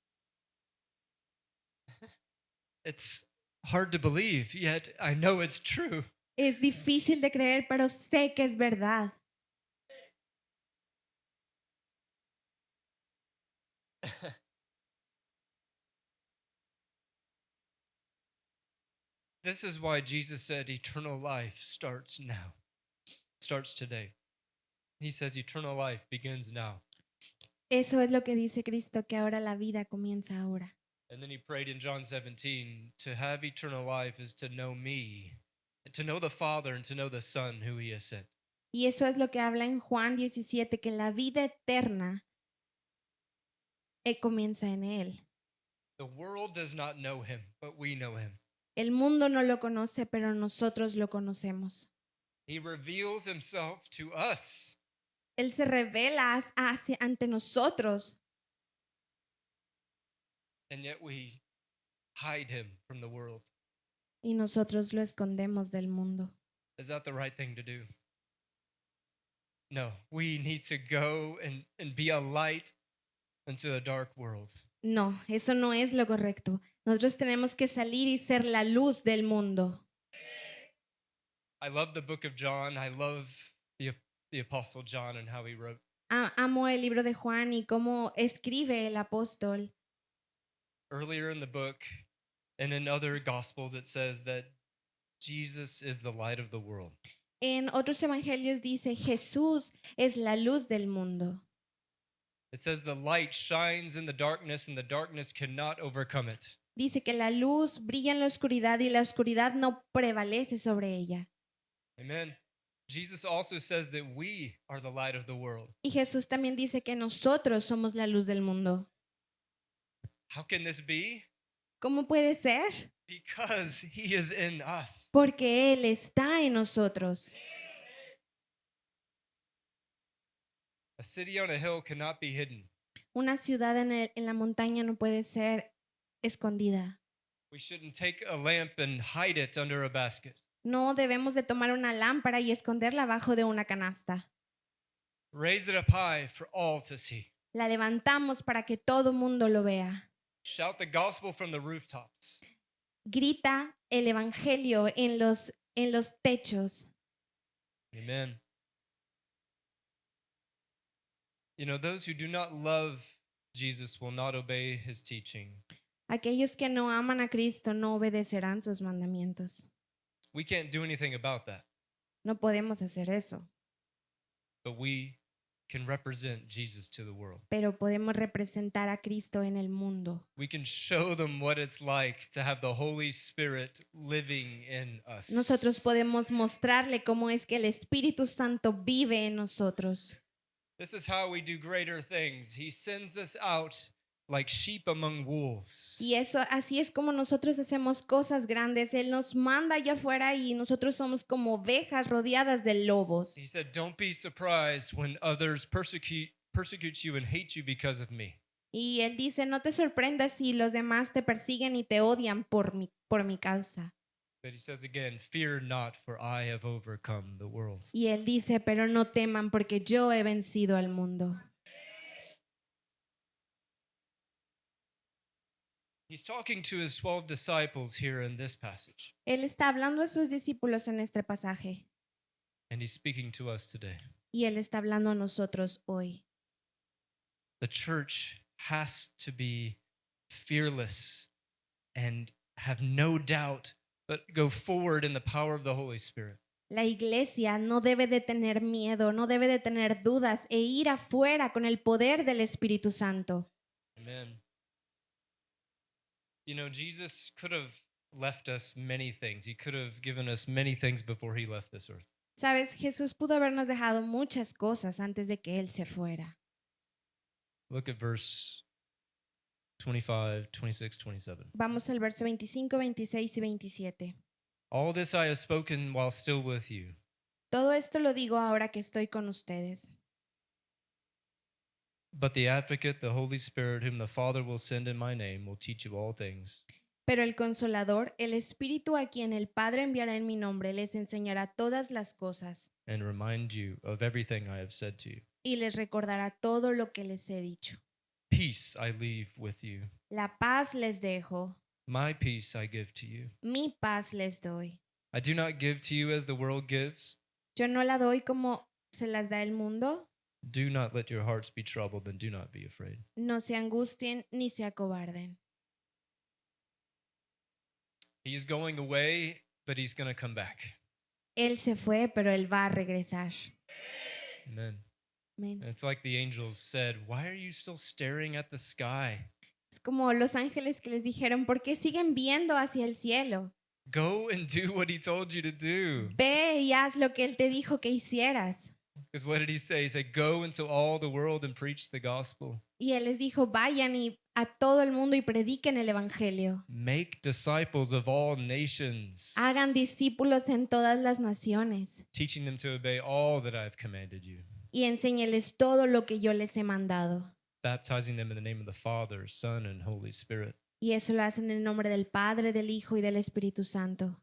It's hard to believe, yet I know it's true. Es difícil de creer, pero sé que es verdad. This is why Jesus said eternal life starts now, starts today. He says eternal life begins now. Eso es lo que dice Cristo, que ahora la vida comienza ahora. And then he prayed in John 17 to have eternal life is to know me, and to know the Father, and to know the Son who he has sent. Y eso es lo que habla en Juan 17, que la vida eterna comienza en Él. The world does not know him, but we know him. El mundo no lo conoce, pero nosotros lo conocemos. He reveals himself to us. Él se revela ante nosotros, And yet we hide him from the world. y nosotros lo escondemos del mundo. Is that the right thing to do? No, we need to go and be a light into a dark world. No, eso no es lo correcto. Nosotros tenemos que salir y ser la luz del mundo. I love the book of John. I love the Apostle John and how he wrote. Amo el libro de Juan y cómo escribe el apóstol. Earlier in the book and in other gospels, it says that Jesus is the light of the world. En otros evangelios dice, Jesús es la luz del mundo. It says the light shines in the darkness and the darkness cannot overcome it. Dice que la luz brilla en la oscuridad y la oscuridad no prevalece sobre ella. Amen. Jesus also says that we are the light of the world. Y Jesús también dice que nosotros somos la luz del mundo. How can this be? ¿Cómo puede ser? Because he is in us. Porque Él está en nosotros. A city on a hill cannot be hidden. Una ciudad en la montaña no puede ser escondida. We shouldn't take a lamp and hide it under a basket. No debemos de tomar una lámpara y esconderla abajo de una canasta. Raise it up high for all to see. La levantamos para que todo mundo lo vea. Shout the gospel from the rooftops. Grita el evangelio en los techos. Amen. You know, those who do not love Jesus will not obey his teaching. Aquellos que no aman a Cristo no obedecerán sus mandamientos. We can't do anything about that, No podemos hacer eso, but we can represent Jesus to the world. pero podemos representar a Cristo en el mundo. We can show them what it's like to have the Holy Spirit living in us. Nosotros podemos mostrarle cómo es que el Espíritu Santo vive en nosotros. This is how we do greater things. He sends us out like sheep among wolves. Y eso, así es como nosotros hacemos cosas grandes. Él nos manda allá afuera y nosotros somos como ovejas rodeadas de lobos. He said, "Don't be surprised when others persecute you and hate you because of me." Y él dice, no te sorprendas si los demás te persiguen y te odian por mi causa. But he says again, fear not, for I have overcome the world. Y él dice, pero no teman porque yo he vencido al mundo. He's talking to his 12 disciples here in this passage, Él está hablando a sus discípulos en este pasaje and he's speaking to us today. y él está hablando a nosotros hoy. The church has to be fearless and have no doubt, but go forward in the power of the Holy Spirit. La iglesia no debe de tener miedo, no debe de tener dudas e ir afuera con el poder del Espíritu Santo. Amen. You know, Jesus could have left us many things. He could have given us many things before he left this earth. Sabes, Jesús pudo habernos dejado muchas cosas antes de que Él se fuera. Look at verse 25, 26, 27. Vamos al verso 25, 26 y 27. All this I have spoken while still with you. Todo esto lo digo ahora que estoy con ustedes. But the advocate, the Holy Spirit, whom the Father will send in my name, will teach you all things. Pero el Consolador, el Espíritu a quien el Padre enviará en mi nombre, les enseñará todas las cosas And remind you of everything I have said to you. y les recordará todo lo que les he dicho. Peace I leave with you. La paz les dejo, My peace I give to you. mi paz les doy. I do not give to you as the world gives. Yo no la doy como se las da el mundo. Do not let your hearts be troubled, and do not be afraid. No se angustien ni se acobarden. He is going away, but he's going to come back. Él se fue, pero Él va a regresar. Amen. Amén. It's like the angels said, why are you still staring at the sky? Es como los ángeles que les dijeron, ¿por qué siguen viendo hacia el cielo? Go and do what he told you to do. Ve y haz lo que Él te dijo que hicieras. Because what did he say? He said, go into all the world and preach the gospel. Y Él les dijo, vayan y a todo el mundo y prediquen el Evangelio. Make disciples of all nations, Hagan discípulos en todas las naciones teaching them to obey all that I have commanded you, y enséñeles todo lo que yo les he mandado. baptizing them in the name of the Father, Son, and Holy Spirit. Y eso lo hacen en el nombre del Padre, del Hijo y del Espíritu Santo.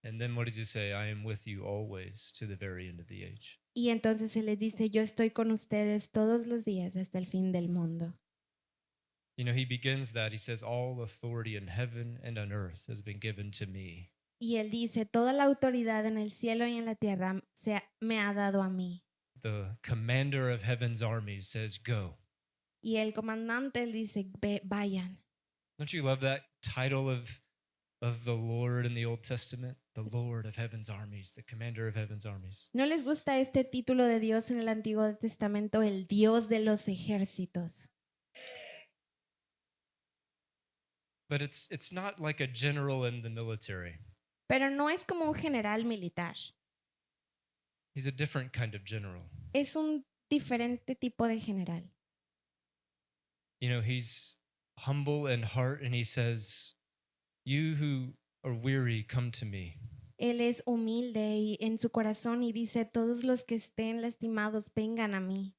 And then what does he say? I am with you always to the very end of the age. Y entonces Él les dice, yo estoy con ustedes todos los días hasta el fin del mundo. You know, he begins that. He says, all authority in heaven and on earth has been given to me. Y Él dice, toda la autoridad en el cielo y en la tierra me ha dado a mí. The commander of heaven's armies says, go. Y el comandante Él dice, vayan. Don't you love that title of the Lord in the Old Testament? The Lord of heaven's armies, the commander of heaven's armies. ¿No les gusta este título de Dios en el Antiguo Testamento, el Dios de los ejércitos? But it's not like a general in the military. Pero no es como un general militar, He's a different kind of general. es un diferente tipo de general. You know, he's humble in heart and he says, you who are weary, come to me. Él es humilde y en su corazón y dice, todos los que estén lastimados, vengan a mí.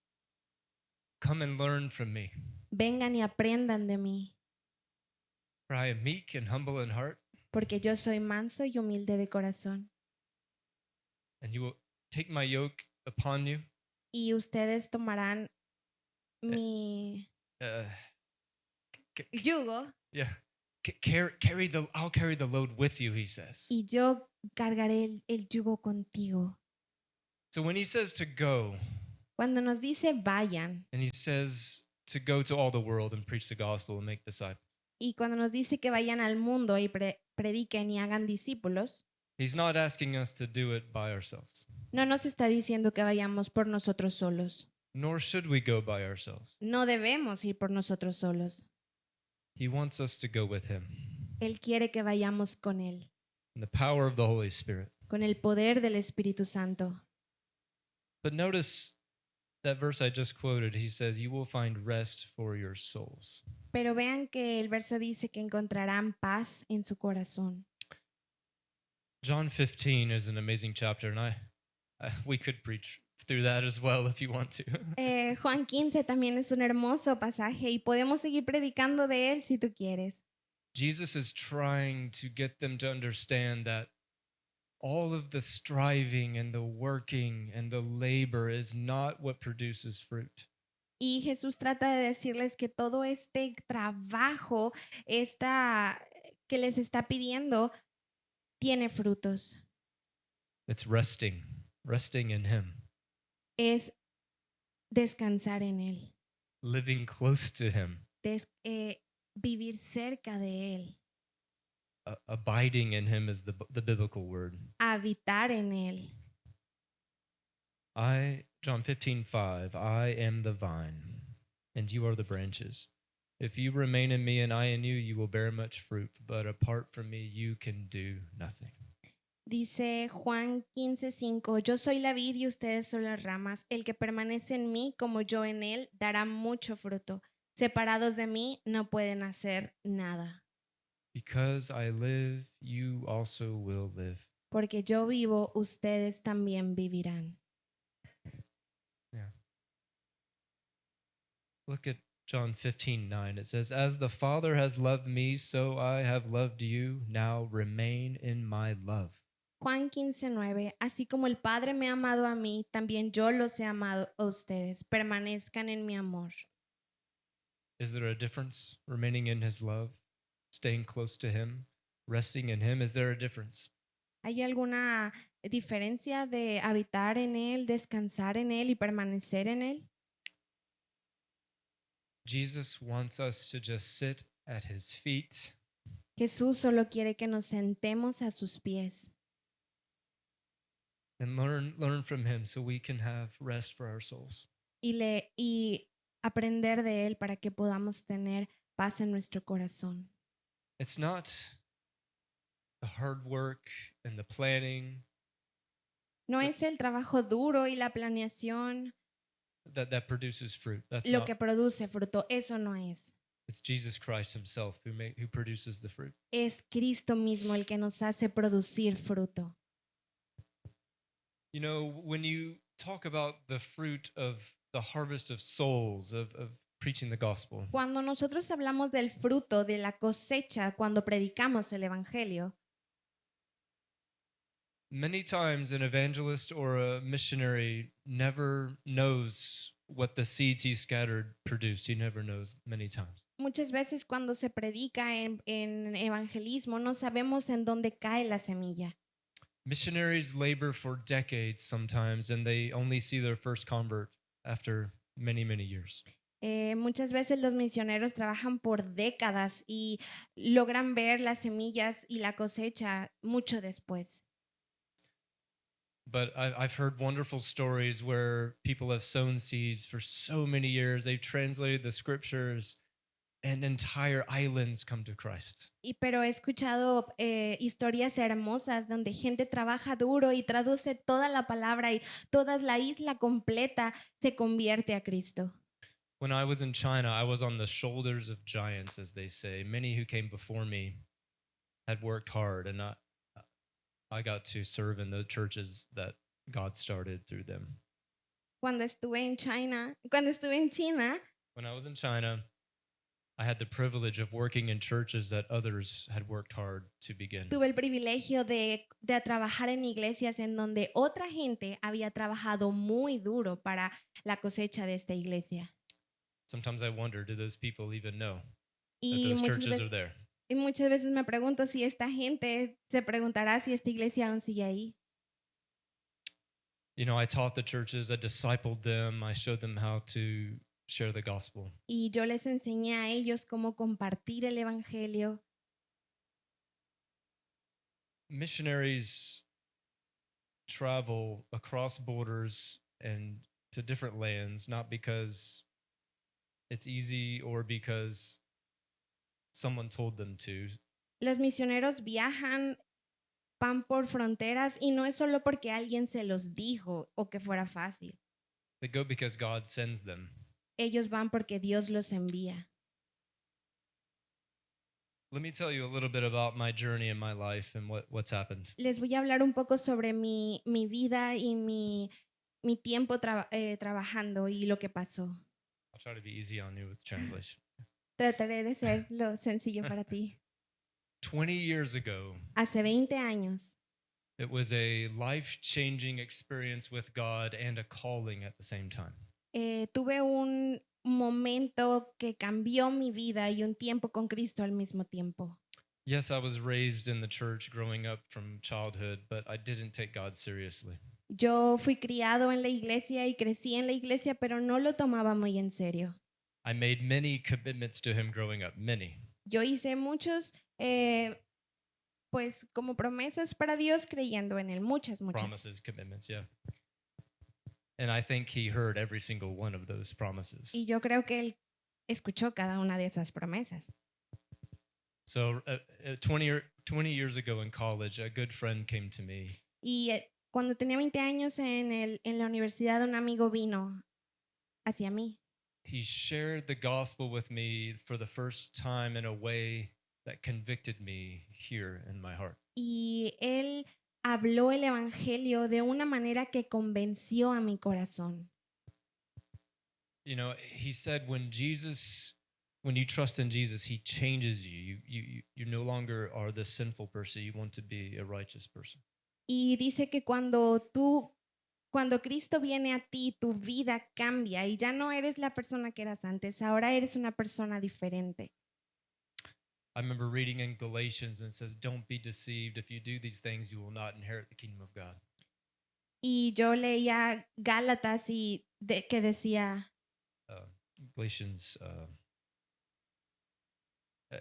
Come and learn from me. Vengan y aprendan de mí, For I am meek and humble in heart, porque yo soy manso y humilde de corazón. and you will take my yoke upon you. Y ustedes tomarán mi Uh, yugo yeah. I'll carry the load with you, he says. y yo cargaré el yugo contigo. So when he says to go, Cuando nos dice vayan and he says to go to all the world and preach the gospel and make disciples, y cuando nos dice que vayan al mundo y prediquen y hagan discípulos, he's not asking us to do it by ourselves, no nos está diciendo que vayamos por nosotros solos. nor should we go by ourselves. No debemos ir por nosotros solos. He wants us to go with him Él quiere que vayamos con Él, in the power of the Holy Spirit. con el poder del Espíritu Santo. But notice that verse I just quoted. He says, you will find rest for your souls. Pero vean que el verso dice que encontrarán paz en su corazón. John 15 is an amazing chapter, and we could preach through that as well if you want to. Juan 15 también es un hermoso pasaje y podemos seguir predicando de él si tú quieres. Jesus is trying to get them to understand that all of the striving and the working and the labor is not what produces fruit. Y Jesús trata de decirles que todo este trabajo, que les está pidiendo, tiene frutos. It's resting in Him, Es descansar en Él, living close to Him, vivir cerca de Él, abiding in Him is the biblical word. habitar en Él. John 15:5, I am the vine, and you are the branches. If you remain in me and I in you, you will bear much fruit, but apart from me, you can do nothing. Dice Juan 15:5, yo soy la vid y ustedes son las ramas. El que permanece en mí como yo en él dará mucho fruto. Separados de mí no pueden hacer nada. Because I live, you also will live. Porque yo vivo, ustedes también vivirán. Look at John 15:9. It says, as the Father has loved me, so I have loved you. Now remain in my love. Juan 15:9, así como el Padre me ha amado a mí, también yo los he amado a ustedes. Permanezcan en mi amor. Is there a difference remaining in his love, staying close to him, resting in him? Is there a difference? ¿Hay alguna diferencia de habitar en él, descansar en él y permanecer en él? Jesus wants us to just sit at his feet Jesús solo quiere que nos sentemos a sus pies and learn from him so we can have rest for our souls. y aprender de él para que podamos tener paz en nuestro corazón. It's not the hard work and the planning No es el trabajo duro y la planeación that produces fruit. That's lo not. que produce fruto, eso no es. It's Jesus Christ himself who produces the fruit. Es Cristo mismo el que nos hace producir fruto. You know, when you talk about the fruit of the harvest of souls, of preaching the gospel, Cuando nosotros hablamos del fruto de la cosecha, cuando predicamos el evangelio, many times an evangelist or a missionary never knows what the seeds he scattered produced. He never knows many times. muchas veces cuando se predica en evangelismo no sabemos en dónde cae la semilla. Missionaries labor for decades sometimes, and they only see their first convert after many, many years. Muchas veces los misioneros trabajan por décadas y logran ver las semillas y la cosecha mucho después. But I've heard wonderful stories where people have sown seeds for so many years. They've translated the scriptures, and entire islands come to Christ. Pero he escuchado historias hermosas donde gente trabaja duro y traduce toda la palabra y toda la isla completa se convierte a Cristo. When I was in China, I was on the shoulders of giants, as they say. Many who came before me had worked hard, and I got to serve in the churches that God started through them. Cuando estuve en China, When I was in China, I had the privilege of working in churches that others had worked hard to begin. tuve el privilegio de trabajar en iglesias en donde otra gente había trabajado muy duro para la cosecha de esta iglesia. Sometimes I wonder, do those people even know that Y those muchas, churches veces, are there? y muchas veces me pregunto si esta gente se preguntará si esta iglesia aún sigue ahí. You know, I taught the churches, I discipled them, I showed them how to share the gospel. Y yo les enseñé a ellos cómo compartir el evangelio. Missionaries travel across borders and to different lands, not because it's easy or because someone told them to. Los misioneros viajan, van por fronteras y no es solo porque alguien se los dijo o que fuera fácil. They go because God sends them. Ellos van porque Dios los envía. Let me tell you a little bit about my journey in my life and what's happened. Les voy a hablar un poco sobre mi vida y mi tiempo trabajando y lo que pasó. I'll try to be easy on you with translation. Trataré de ser lo sencillo para ti. 20 years ago, Hace 20 años It was a life-changing experience with God and a calling at the same time. Tuve un momento que cambió mi vida y un tiempo con Cristo al mismo tiempo. Yes, I was raised in the church growing up from childhood, but I didn't take God seriously. Yo fui criado en la iglesia y crecí en la iglesia, pero no lo tomaba muy en serio. I made many commitments to him growing up, many. Yo hice muchos, pues como promesas para Dios creyendo en Él, muchas. Promises, commitments, yeah. And I think he heard every single one of those promises. Y yo creo que Él escuchó cada una de esas promesas. So 20 years ago in college, a good friend came to me. Y cuando tenía 20 años en la universidad, un amigo vino hacia mí. He shared the gospel with me for the first time in a way that convicted me here in my heart. Y él habló el evangelio de una manera que convenció a mi corazón. You know, he said when you trust in Jesus, he changes you. You no longer are the sinful person. You want to be a righteous person. Y dice que cuando Cristo viene a ti, tu vida cambia y ya no eres la persona que eras antes, ahora eres una persona diferente. I remember reading in Galatians and it says, "Don't be deceived. If you do these things, you will not inherit the kingdom of God." Y yo leía Gálatas que decía, Galatians,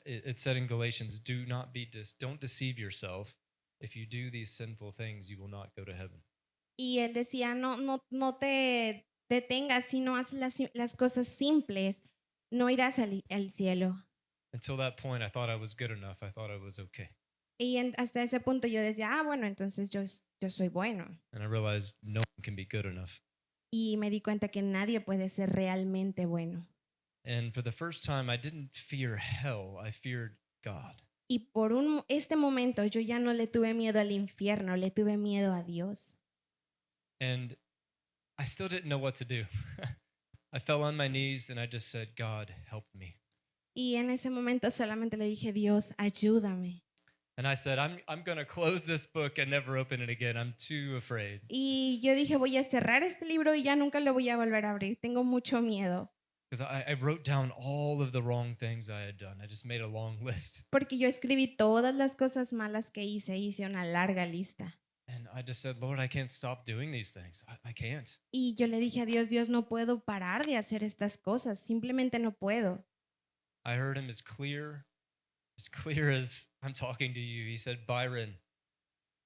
it said in Galatians, don't deceive yourself. If you do these sinful things, you will not go to heaven. y él decía, no te detengas, sino haz las cosas simples, no irás al cielo. Until that point, I thought I was good enough. I thought I was okay. Y hasta ese punto yo decía, bueno, entonces yo soy bueno. And I realized no one can be good enough. Y me di cuenta que nadie puede ser realmente bueno. And for the first time, I didn't fear hell. I feared God. Y por este momento yo ya no le tuve miedo al infierno, le tuve miedo a Dios. And I still didn't know what to do. I fell on my knees and I just said, God, help me. Y en ese momento solamente le dije, Dios, ayúdame. And I said, I'm going to close this book and never open it again. I'm too afraid. Y yo dije, voy a cerrar este libro y ya nunca lo voy a volver a abrir. Tengo mucho miedo. Because I wrote down all of the wrong things I had done. I just made a long list. Porque yo escribí todas las cosas malas que hice una larga lista. And I just said, Lord, I can't stop doing these things. I can't. Y yo le dije a Dios, Dios, no puedo parar de hacer estas cosas. Simplemente no puedo. I heard him as clear as I'm talking to you. He said, Byron,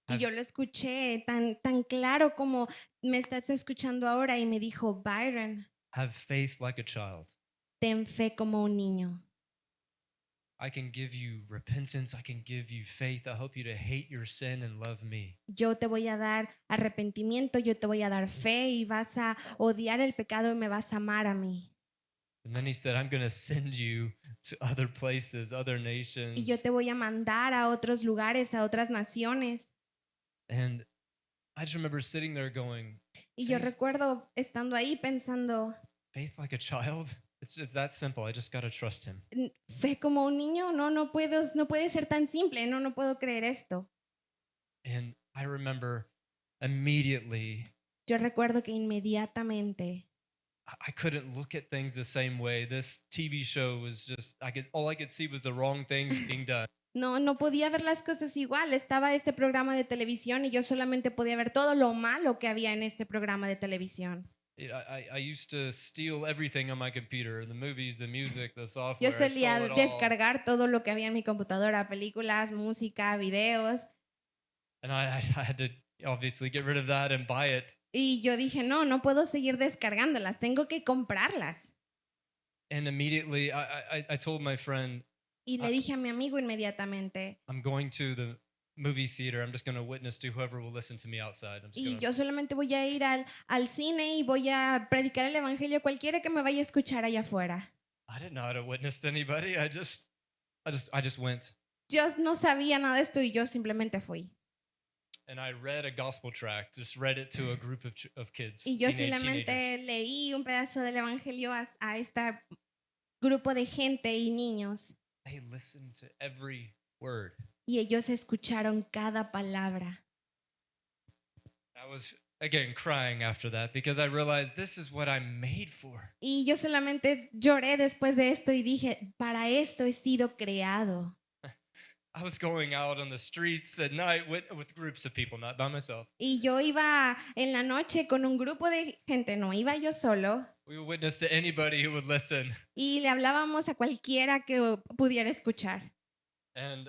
Y yo lo escuché tan claro como me estás escuchando ahora y me dijo, Byron, have faith like a child. ten fe como un niño. I can give you repentance. I can give you faith. I help you to hate your sin and love me. Yo te voy a dar arrepentimiento, yo te voy a dar fe y vas a odiar el pecado y me vas a amar a mí. And then he said, I'm going to send you to other places, other nations. Y yo te voy a mandar a otros lugares, a otras naciones. And I just remember sitting there going, Y yo Faith. recuerdo estando ahí pensando, faith like a child? It's that simple. I just got to trust him. fe como un niño, no puede ser tan simple, no puedo creer esto. And I remember immediately, Yo recuerdo que inmediatamente I couldn't look at things the same way. This TV show was just, all I could see was the wrong things being done. no podía ver las cosas igual. Estaba este programa de televisión y yo solamente podía ver todo lo malo que había en este programa de televisión. I used to steal everything on my computer, the movies, the music, the software. Yo I solía stole it all. descargar todo lo que había en mi computadora, películas, música, videos. And I had to obviously get rid of that and buy it. Y yo dije, no puedo seguir descargándolas, tengo que comprarlas. And immediately I told my friend, Y le dije a mi amigo inmediatamente, I'm going to the movie theater. I'm just going to witness to whoever will listen to me outside. I'm just y gonna, yo solamente voy a ir al cine y voy a predicar el evangelio a cualquiera que me vaya a escuchar allá afuera. I didn't know how to witness to anybody. I just went. Yo no sabía nada de esto y yo simplemente fui. And I read a gospel tract, just read it to a group of kids. Y yo teenagers. simplemente leí un pedazo del evangelio a este grupo de gente y niños. They listened to every word. Y ellos escucharon cada palabra. I was again crying after that because I realized this is what I'm made for. Y yo solamente lloré después de esto y dije, para esto he sido creado. I was going out on the streets at night with groups of people, not by myself. Y yo iba en la noche con un grupo de gente, no iba yo solo. We would witness to anybody who would listen. Y le hablábamos a cualquiera que pudiera escuchar. And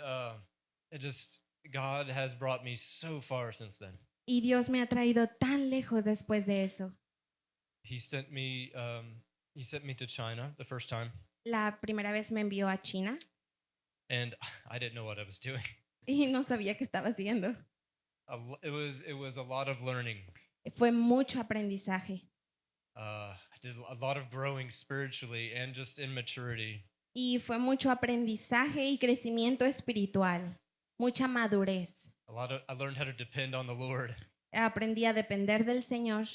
God has brought me so far since then. Y Dios me ha traído tan lejos después de eso. He sent me to China the first time, La primera vez me envió a China and I didn't know what I was doing. y no sabía qué estaba haciendo. It was a lot of learning. Fue mucho aprendizaje I did a lot of growing spiritually and just in maturity. y fue mucho aprendizaje y crecimiento espiritual, mucha madurez. I learned how to depend on the Lord. Aprendí a depender del Señor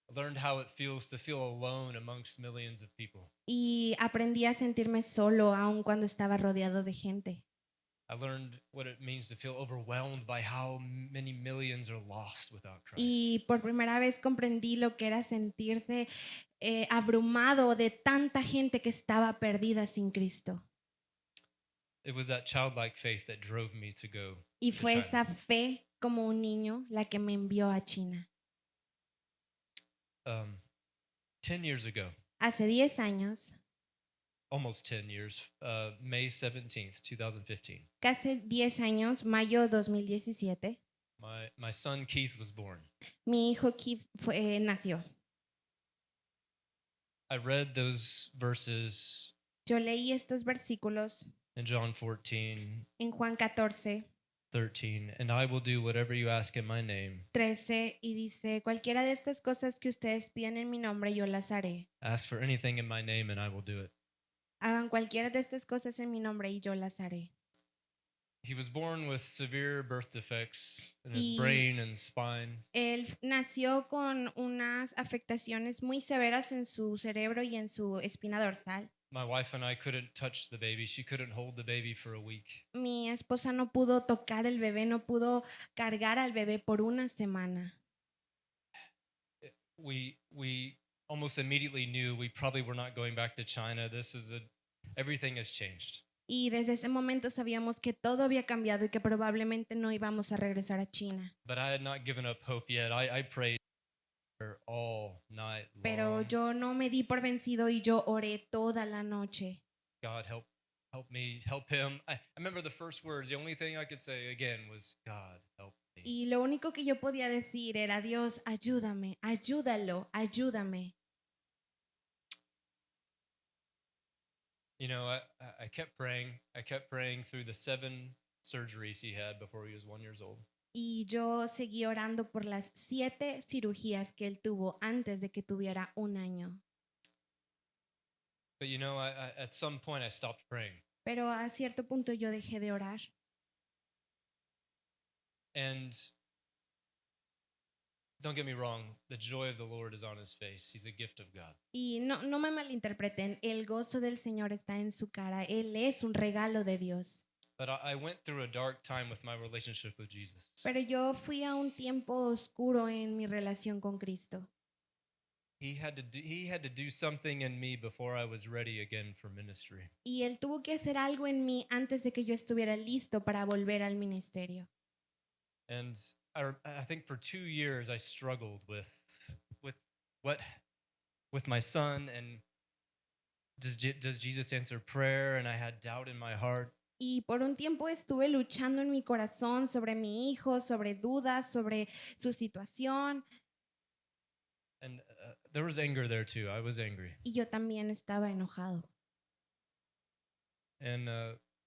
I learned how it feels to feel alone amongst millions of people. y aprendí a sentirme solo aun cuando estaba rodeado de gente. I learned what it means to feel overwhelmed by how many millions are lost without Christ. Y por primera vez comprendí lo que era sentirse abrumado de tanta gente que estaba perdida sin Cristo. It was that childlike faith that drove me to go. Y to fue China. esa fe como un niño la que me envió a China. 10 years ago, Hace 10 años, almost 10 years, May 17th, 2015, casi 10 años, mayo 2017, my son Keith was born. mi hijo Keith nació. I read those verses Yo leí estos versículos in John 14, en Juan 14, 13, and I will do whatever you ask in my name. 13 y dice, cualquiera de estas cosas que ustedes piden en mi nombre, yo las haré. Ask for anything in my name and I will do it. Hagan cualquiera de estas cosas en mi nombre y yo las haré. He was born with severe birth defects in his Y- brain and spine. Él nació con unas afectaciones muy severas en su cerebro y en su espina dorsal. My wife and I couldn't touch the baby. She couldn't hold the baby for a week. Mi esposa no pudo tocar el bebé, no pudo cargar al bebé por una semana. We almost immediately knew we probably were not going back to China. Everything has changed. Y desde ese momento sabíamos que todo había cambiado y que probablemente no íbamos a regresar a China. But I had not given up hope yet. I prayed all night Pero long. yo no me di por vencido y yo oré toda la noche. God, help me, help him. I remember the first words. The only thing I could say again was, God, help me. Y lo único que yo podía decir era, Dios, ayúdame, ayúdalo, ayúdame. You know, I kept praying. I kept praying through the 7 surgeries he had before he was 1 year old. Y yo seguí orando por las 7 cirugías que él tuvo antes de que tuviera 1 año. But you know, at some point I stopped praying. Pero a cierto punto yo dejé de orar. And don't get me wrong, the joy of the Lord is on his face. He's a gift of God. Y no me malinterpreten, el gozo del Señor está en su cara. Él es un regalo de Dios. But I went through a dark time with my relationship with Jesus. Pero yo fui a un tiempo oscuro en mi relación con Cristo. He had to do something in me before I was ready again for ministry. Y Él tuvo que hacer algo en mí antes de que yo estuviera listo para volver al ministerio. And I think for 2 years I struggled with my son, and does Jesus answer prayer? And I had doubt in my heart. Y por un tiempo estuve luchando en mi corazón sobre mi hijo, sobre dudas, sobre su situación. And there was anger there too. I was angry. Y yo también estaba enojado. And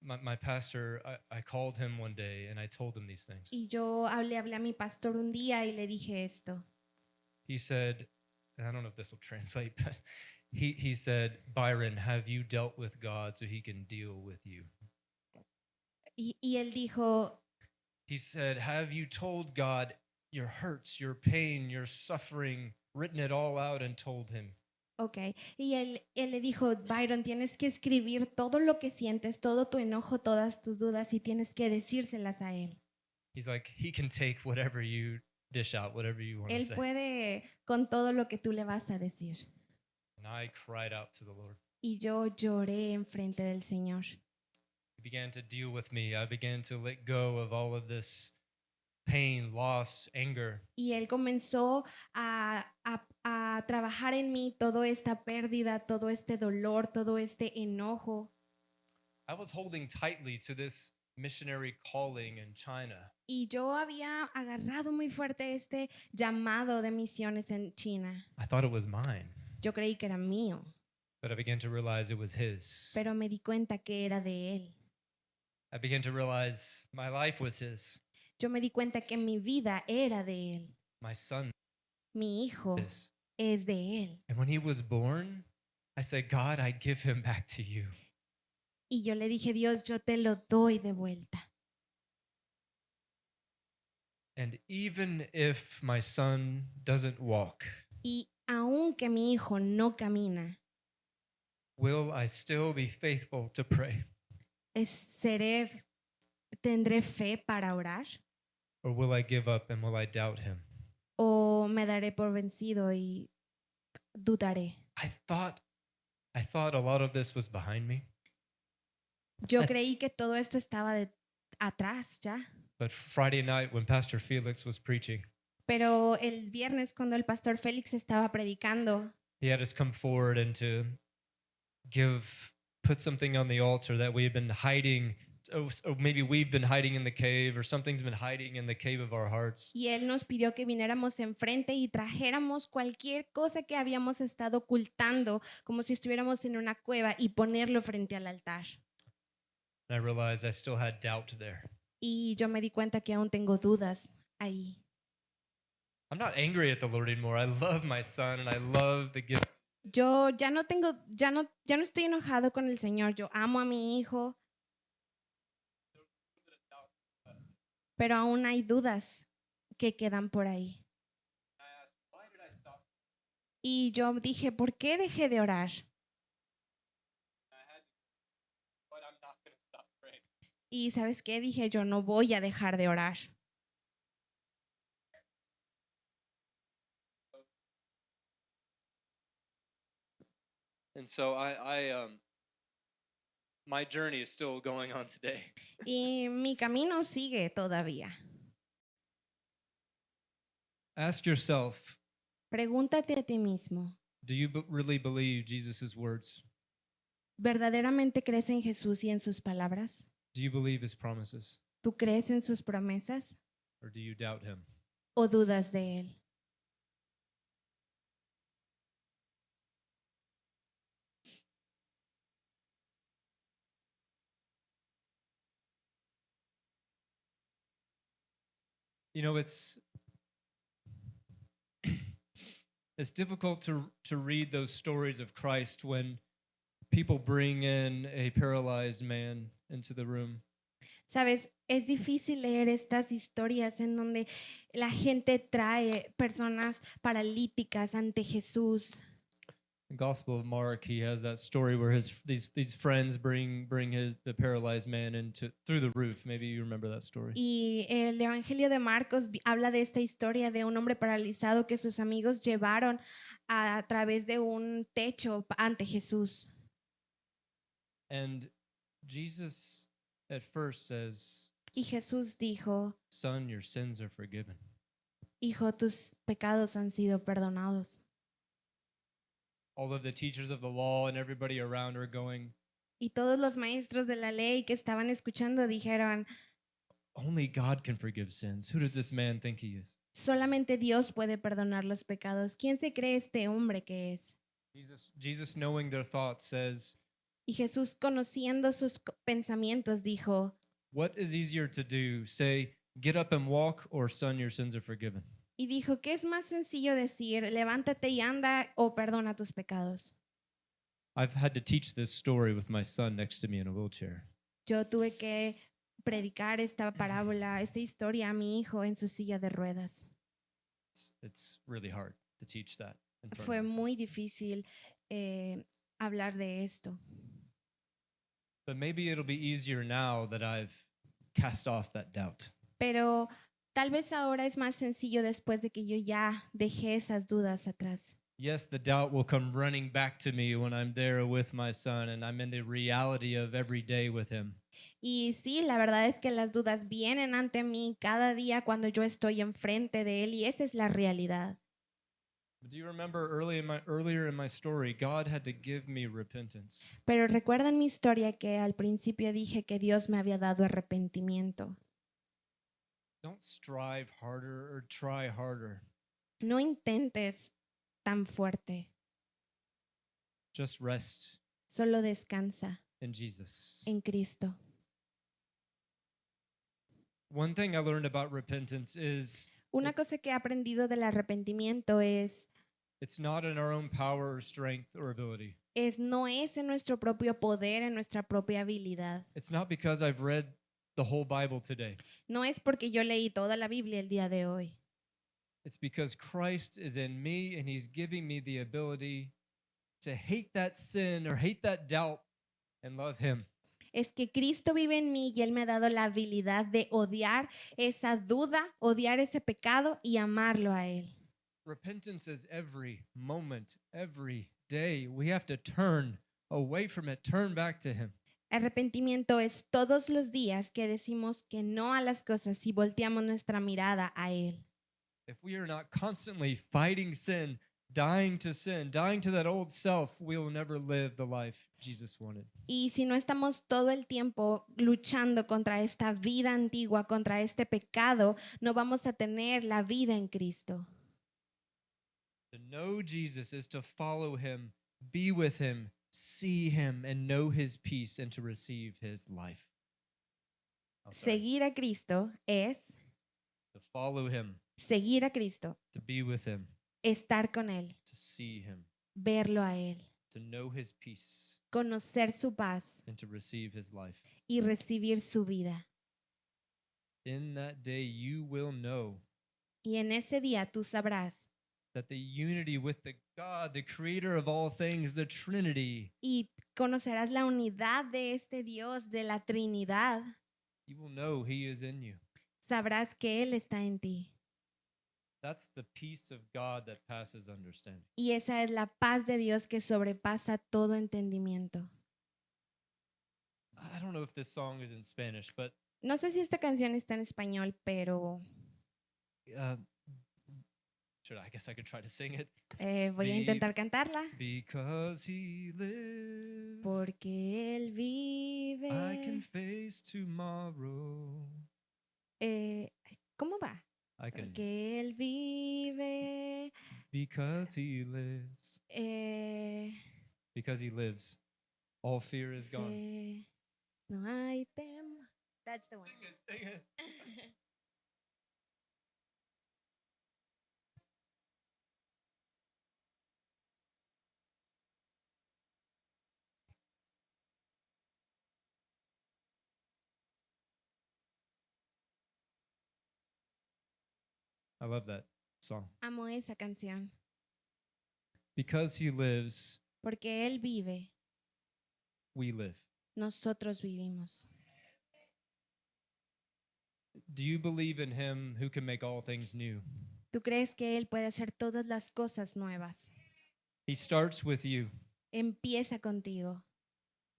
my pastor, I called him one day and I told him these things. Y yo hablé a mi pastor un día y le dije esto. He said, and I don't know if this will translate, but he said, Byron, have you dealt with God so he can deal with you? Y él dijo, He said, have you told God your hurts, your pain, your suffering, written it all out and told him? ok. Y él le dijo, Byron, tienes que escribir todo lo que sientes, todo tu enojo, todas tus dudas y tienes que decírselas a él. He's like, he can take whatever you dish out whatever you want to Él say. puede con todo lo que tú le vas a decir. And I cried out to the Lord. Y yo lloré enfrente del Señor. He began to deal with me. I began to let go of all of this pain, loss, anger. Y Él comenzó a trabajar en mí toda esta pérdida, todo este dolor, todo este enojo. I was holding tightly to this missionary calling in China. Y yo había agarrado muy fuerte este llamado de misiones en China. I thought it was mine, Yo creí que era mío, but I began to realize it was his. pero me di cuenta que era de Él. I began to realize my life was his. Yo me di cuenta que mi vida era de Él. My son Mi hijo is. es de Él. And when he was born, I said, God, I give him back to you. Y yo le dije, Dios, yo te lo doy de vuelta. And even if my son doesn't walk, Y aunque mi hijo no camina, will I still be faithful to pray? ¿tendré fe para orar? Or will I give up and will I doubt him? ¿O me daré por vencido y dudaré? I thought a lot of this was behind me, Yo creí que todo esto estaba atrás ya. but Friday night when Pastor Felix was preaching, Pero el viernes cuando el pastor Félix estaba predicando, he had us come forward and to put something on the altar that we had been hiding, or maybe we've been hiding in the cave, or something's been hiding in the cave of our hearts. y él nos pidió que viniéramos enfrente y trajéramos cualquier cosa que habíamos estado ocultando, como si estuviéramos en una cueva, y ponerlo frente al altar. And I realized I still had doubt there. Y yo me di cuenta que aún tengo dudas ahí. I'm not angry at the Lord anymore. I love my son and I love the gift. Yo ya no estoy enojado con el Señor. Yo amo a mi hijo, pero aún hay dudas que quedan por ahí. Why did I stop? Y yo dije, ¿por qué dejé de orar? But I'm not going to stop praying. Y ¿sabes qué? Dije, yo no voy a dejar de orar. And so my journey is still going on today. Y mi camino sigue todavía. Ask yourself, Pregúntate a ti mismo, do you really believe Jesus' words? ¿verdaderamente crees en Jesús y en sus palabras? Do you believe his promises? ¿Tú crees en sus promesas Or do you doubt him? o dudas de él? You know, it's difficult to read those stories of Christ when people bring in a paralyzed man into the room. Sabes, es difícil leer estas historias en donde la gente trae personas paralíticas ante Jesús. The Gospel of Mark, he has that story where these friends bring the paralyzed man through the roof. Maybe you remember that story. Y el Evangelio de Marcos habla de esta historia de un hombre paralizado que sus amigos llevaron a través de un techo ante Jesús. And Jesus at first says, Y Jesús dijo, "Son, your sins are forgiven." Hijo, tus pecados han sido perdonados. All of the teachers of the law and everybody around are going, Y todos los maestros de la ley que estaban escuchando dijeron, only God can forgive sins. Who does this man think he is? solamente Dios puede perdonar los pecados. ¿Quién se cree este hombre que es? Jesus knowing their thoughts says, Y Jesús, conociendo sus pensamientos, dijo, what is easier to do? Say, get up and walk, or son, your sins are forgiven. y dijo, ¿qué es más sencillo decir? Levántate y anda o perdona tus pecados. I've had to teach this story with my son next to me in a wheelchair. Yo tuve que predicar esta parábola, esta historia a mi hijo en su silla de ruedas. It's really hard to teach that in front Fue of my son. muy difícil hablar de esto. But maybe it'll be easier now that I've cast off that doubt. Pero Tal vez ahora es más sencillo después de que yo ya dejé esas dudas atrás. Yes, the doubt will come running back to me when I'm there with my son and I'm in the reality of every day with him. Y sí, la verdad es que las dudas vienen ante mí cada día cuando yo estoy enfrente de él y esa es la realidad. But do you remember earlier in my story, God had to give me repentance. Pero recuerdan mi historia que al principio dije que Dios me había dado arrepentimiento. Don't strive harder or try harder. No intentes tan fuerte, Just rest solo descansa in Jesus. en Cristo. One thing I learned about repentance is Una cosa que he aprendido del arrepentimiento it's not in our own power or strength or ability. no es en nuestro propio poder, en nuestra propia habilidad. It's not because I've read the whole Bible today. No es porque yo leí toda la Biblia el día de hoy. It's because Christ is in me and he's giving me the ability to hate that sin or hate that doubt and love him. Es que Cristo vive en mí y Él me ha dado la habilidad de odiar esa duda, odiar ese pecado y amarlo a Él. Repentance is every moment, every day. We have to turn away from it, turn back to him. Arrepentimiento es todos los días que decimos que no a las cosas y volteamos nuestra mirada a Él. If we are not constantly fighting sin, dying to that old self, we will never live the life Jesus wanted. Y si no estamos todo el tiempo luchando contra esta vida antigua, contra este pecado, no vamos a tener la vida en Cristo. To know Jesus is to follow him, be with him, see him, and know his peace and to receive his life. Oh, sorry. Seguir a Cristo es To follow him, seguir a Cristo, to be with him, estar con Él, to see him, verlo a Él, to know his peace, conocer su paz and to receive his life. y recibir su vida. In that day, you will know Y en ese día tú sabrás that the unity with the God, the creator of all things, the Trinity, y conocerás la unidad de este Dios, de la Trinidad. you will know he is in you. Sabrás que Él está en ti. That's the peace of God that passes understanding. Y esa es la paz de Dios que sobrepasa todo entendimiento. I don't know if this song is in Spanish, but No sé si esta canción está en español, pero uh, I guess I could try to sing it. voy a Be- intentar cantarla. Because he lives, Porque Él vive. I can face tomorrow. ¿Cómo va? I can, Porque Él vive. because he lives, because he lives, all fear is gone. No hay temor. That's the one. Sing it. I love that song. Amo esa canción. Because he lives, Porque Él vive, we live. nosotros vivimos. Do you believe in him who can make all things new? ¿Tú crees que Él puede hacer todas las cosas nuevas? He starts with you. Empieza contigo.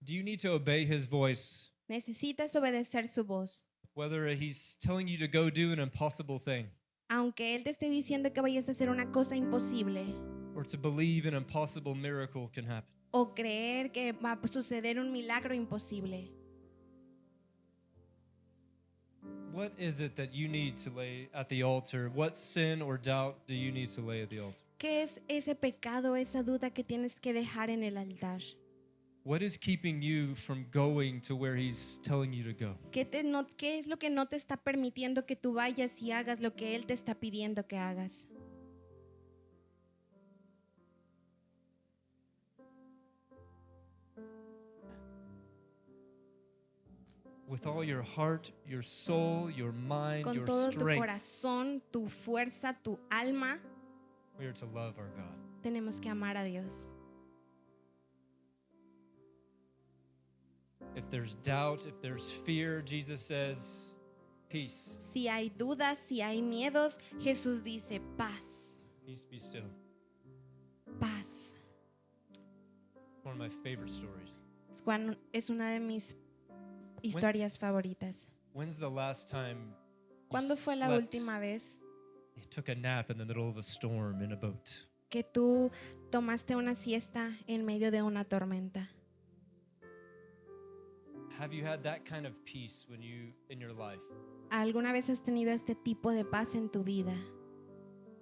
Do you need to obey his voice, Necesitas obedecer su voz. whether he's telling you to go do an impossible thing Aunque Él te esté diciendo que vayas a hacer una cosa imposible or to believe an impossible miracle can happen? o creer que va a suceder un milagro imposible. What is it that you need to lay at the altar? What sin or doubt do you need to lay at the altar? ¿Qué es ese pecado, esa duda que tienes que dejar en el altar? What is keeping you from going to where he's telling you to go? ¿Qué es lo que no te está permitiendo que tú vayas y hagas lo que Él te está pidiendo que hagas? With all your heart, your soul, your mind, Con your todo tu strength, corazón, tu fuerza, tu alma, we are to love our God. tenemos que amar a Dios. If there's doubt, if there's fear, Jesus says, Peace. Si hay dudas, si hay miedos, Jesús dice paz, Peace, be still. paz. One of my favorite stories. Es una de mis historias favoritas. When's the last time you ¿Cuándo fue la slept, última vez you took a nap in the middle of a storm in a boat? que tú tomaste una siesta en medio de una tormenta? Have you had that kind of peace when you in your life? ¿Alguna vez has tenido este tipo de paz en tu vida?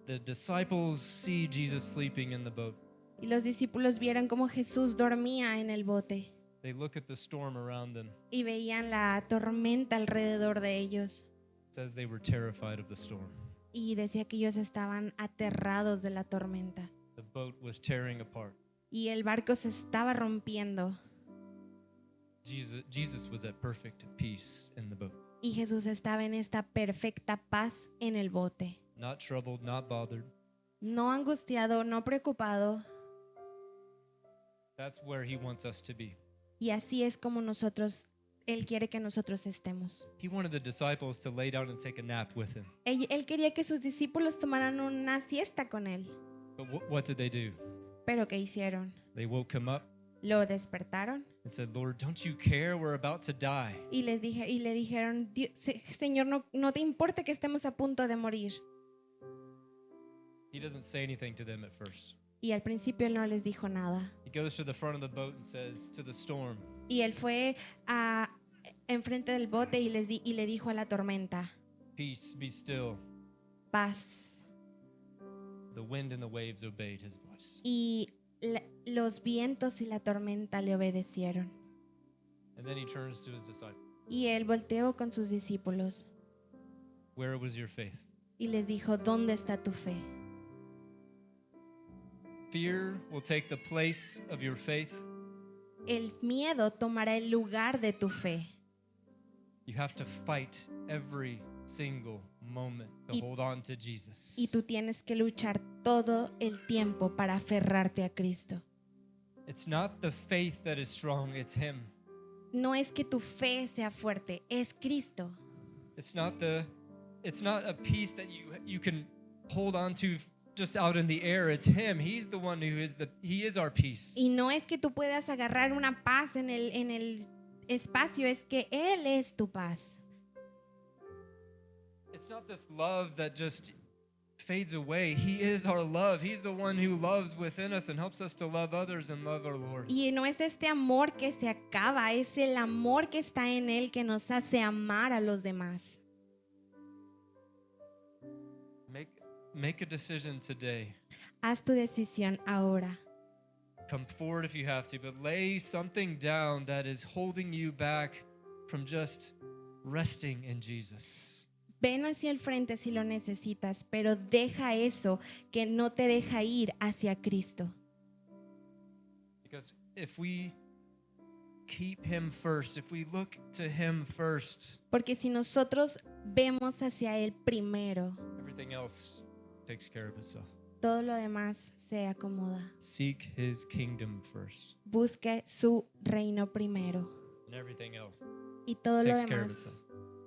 The disciples see Jesus sleeping in the boat. Y los discípulos vieron cómo Jesús dormía en el bote They look at the storm around them. y veían la tormenta alrededor de ellos. It says they were terrified of the storm. Y decía que ellos estaban aterrados de la tormenta. The boat was tearing apart. Y el barco se estaba rompiendo. Jesus was at perfect peace in the boat. Y Jesús estaba en esta perfecta paz en el bote. Not troubled, not bothered. No angustiado, no preocupado. That's where he wants us to be. Y así es como Él quiere que nosotros estemos. He wanted the disciples to lay down and take a nap with him. Él quería que sus discípulos tomaran una siesta con Él. But what did they do? Pero ¿qué hicieron? They woke him up Lo despertaron and said, Lord, don't you care? We're about to die. y le dijeron, Señor, no te importa que estemos a punto de morir. He doesn't say anything to them at first. Y al principio Él no les dijo nada. He goes to the front of the boat and says to the storm, Y Él fue enfrente del bote y le dijo a la tormenta, peace, be still. paz. The wind and the waves obeyed his voice. Y los vientos y la tormenta le obedecieron. And then he turns to his disciples. Y Él volteó con sus discípulos Where was your faith? y les dijo, ¿dónde está tu fe? Fear will take the place of your faith. El miedo tomará el lugar de tu fe. You have to fight every single moment to Y- hold on to Jesus. Y tú tienes que luchar todo el tiempo para aferrarte a Cristo. It's not the faith that is strong, it's him. No es que tu fe sea fuerte, es Cristo. It's not a peace that you can hold on to just out in the air. It's him. He's the one who he is our peace. Y no es que tú puedas agarrar una paz en el espacio, es que Él es tu paz. It's not this love that just fades away. He is our love. He's the one who loves within us and helps us to love others and love our Lord. Y no es este amor que se acaba, es el amor que está en Él que nos hace amar a los demás. Make a decision today. Haz tu decisión ahora. Come forward if you have to, but lay something down that is holding you back from just resting in Jesus. Ven hacia el frente si lo necesitas, pero deja eso que no te deja ir hacia Cristo. Because if we keep him first, if we look to him first, Porque si nosotros vemos hacia Él primero, everything else takes care of itself. todo lo demás se acomoda. Seek his kingdom first, Busque su reino primero and everything else y todo lo takes care of demás itself.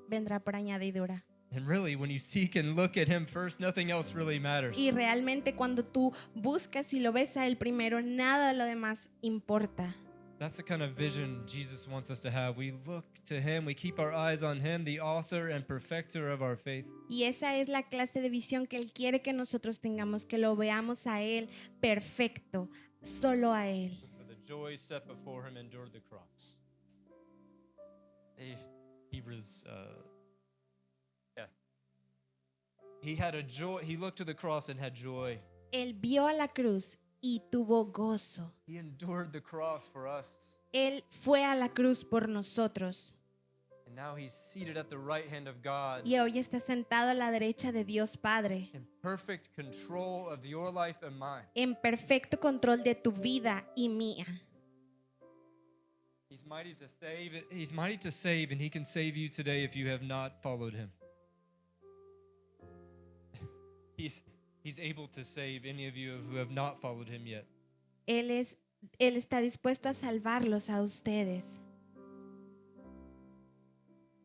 vendrá por añadidura. And really, when you seek and look at him first, nothing else really matters. Y realmente cuando tú buscas y lo ves a Él primero, nada de lo demás importa. That's the kind of vision Jesus wants us to have. We look to him, we keep our eyes on him, the author and perfecter of our faith. Y esa es la clase de visión que Él quiere que nosotros tengamos, que lo veamos a Él perfecto, solo a Él. For the joy set before him endured the cross. Hebrews, yeah. He had a joy. He looked to the cross and had joy. Él vio a la cruz y tuvo gozo. He endured the cross for us. Él fue a la cruz por nosotros And now he's seated at the right hand of God y hoy está sentado a la derecha de Dios Padre, in perfect control of your life and mine. en perfecto control de tu vida y mía. He's mighty to save. He's mighty to save, and he can save you today if you have not followed him. He's able to save any of you who have not followed him yet. Él está dispuesto a salvarlos a ustedes.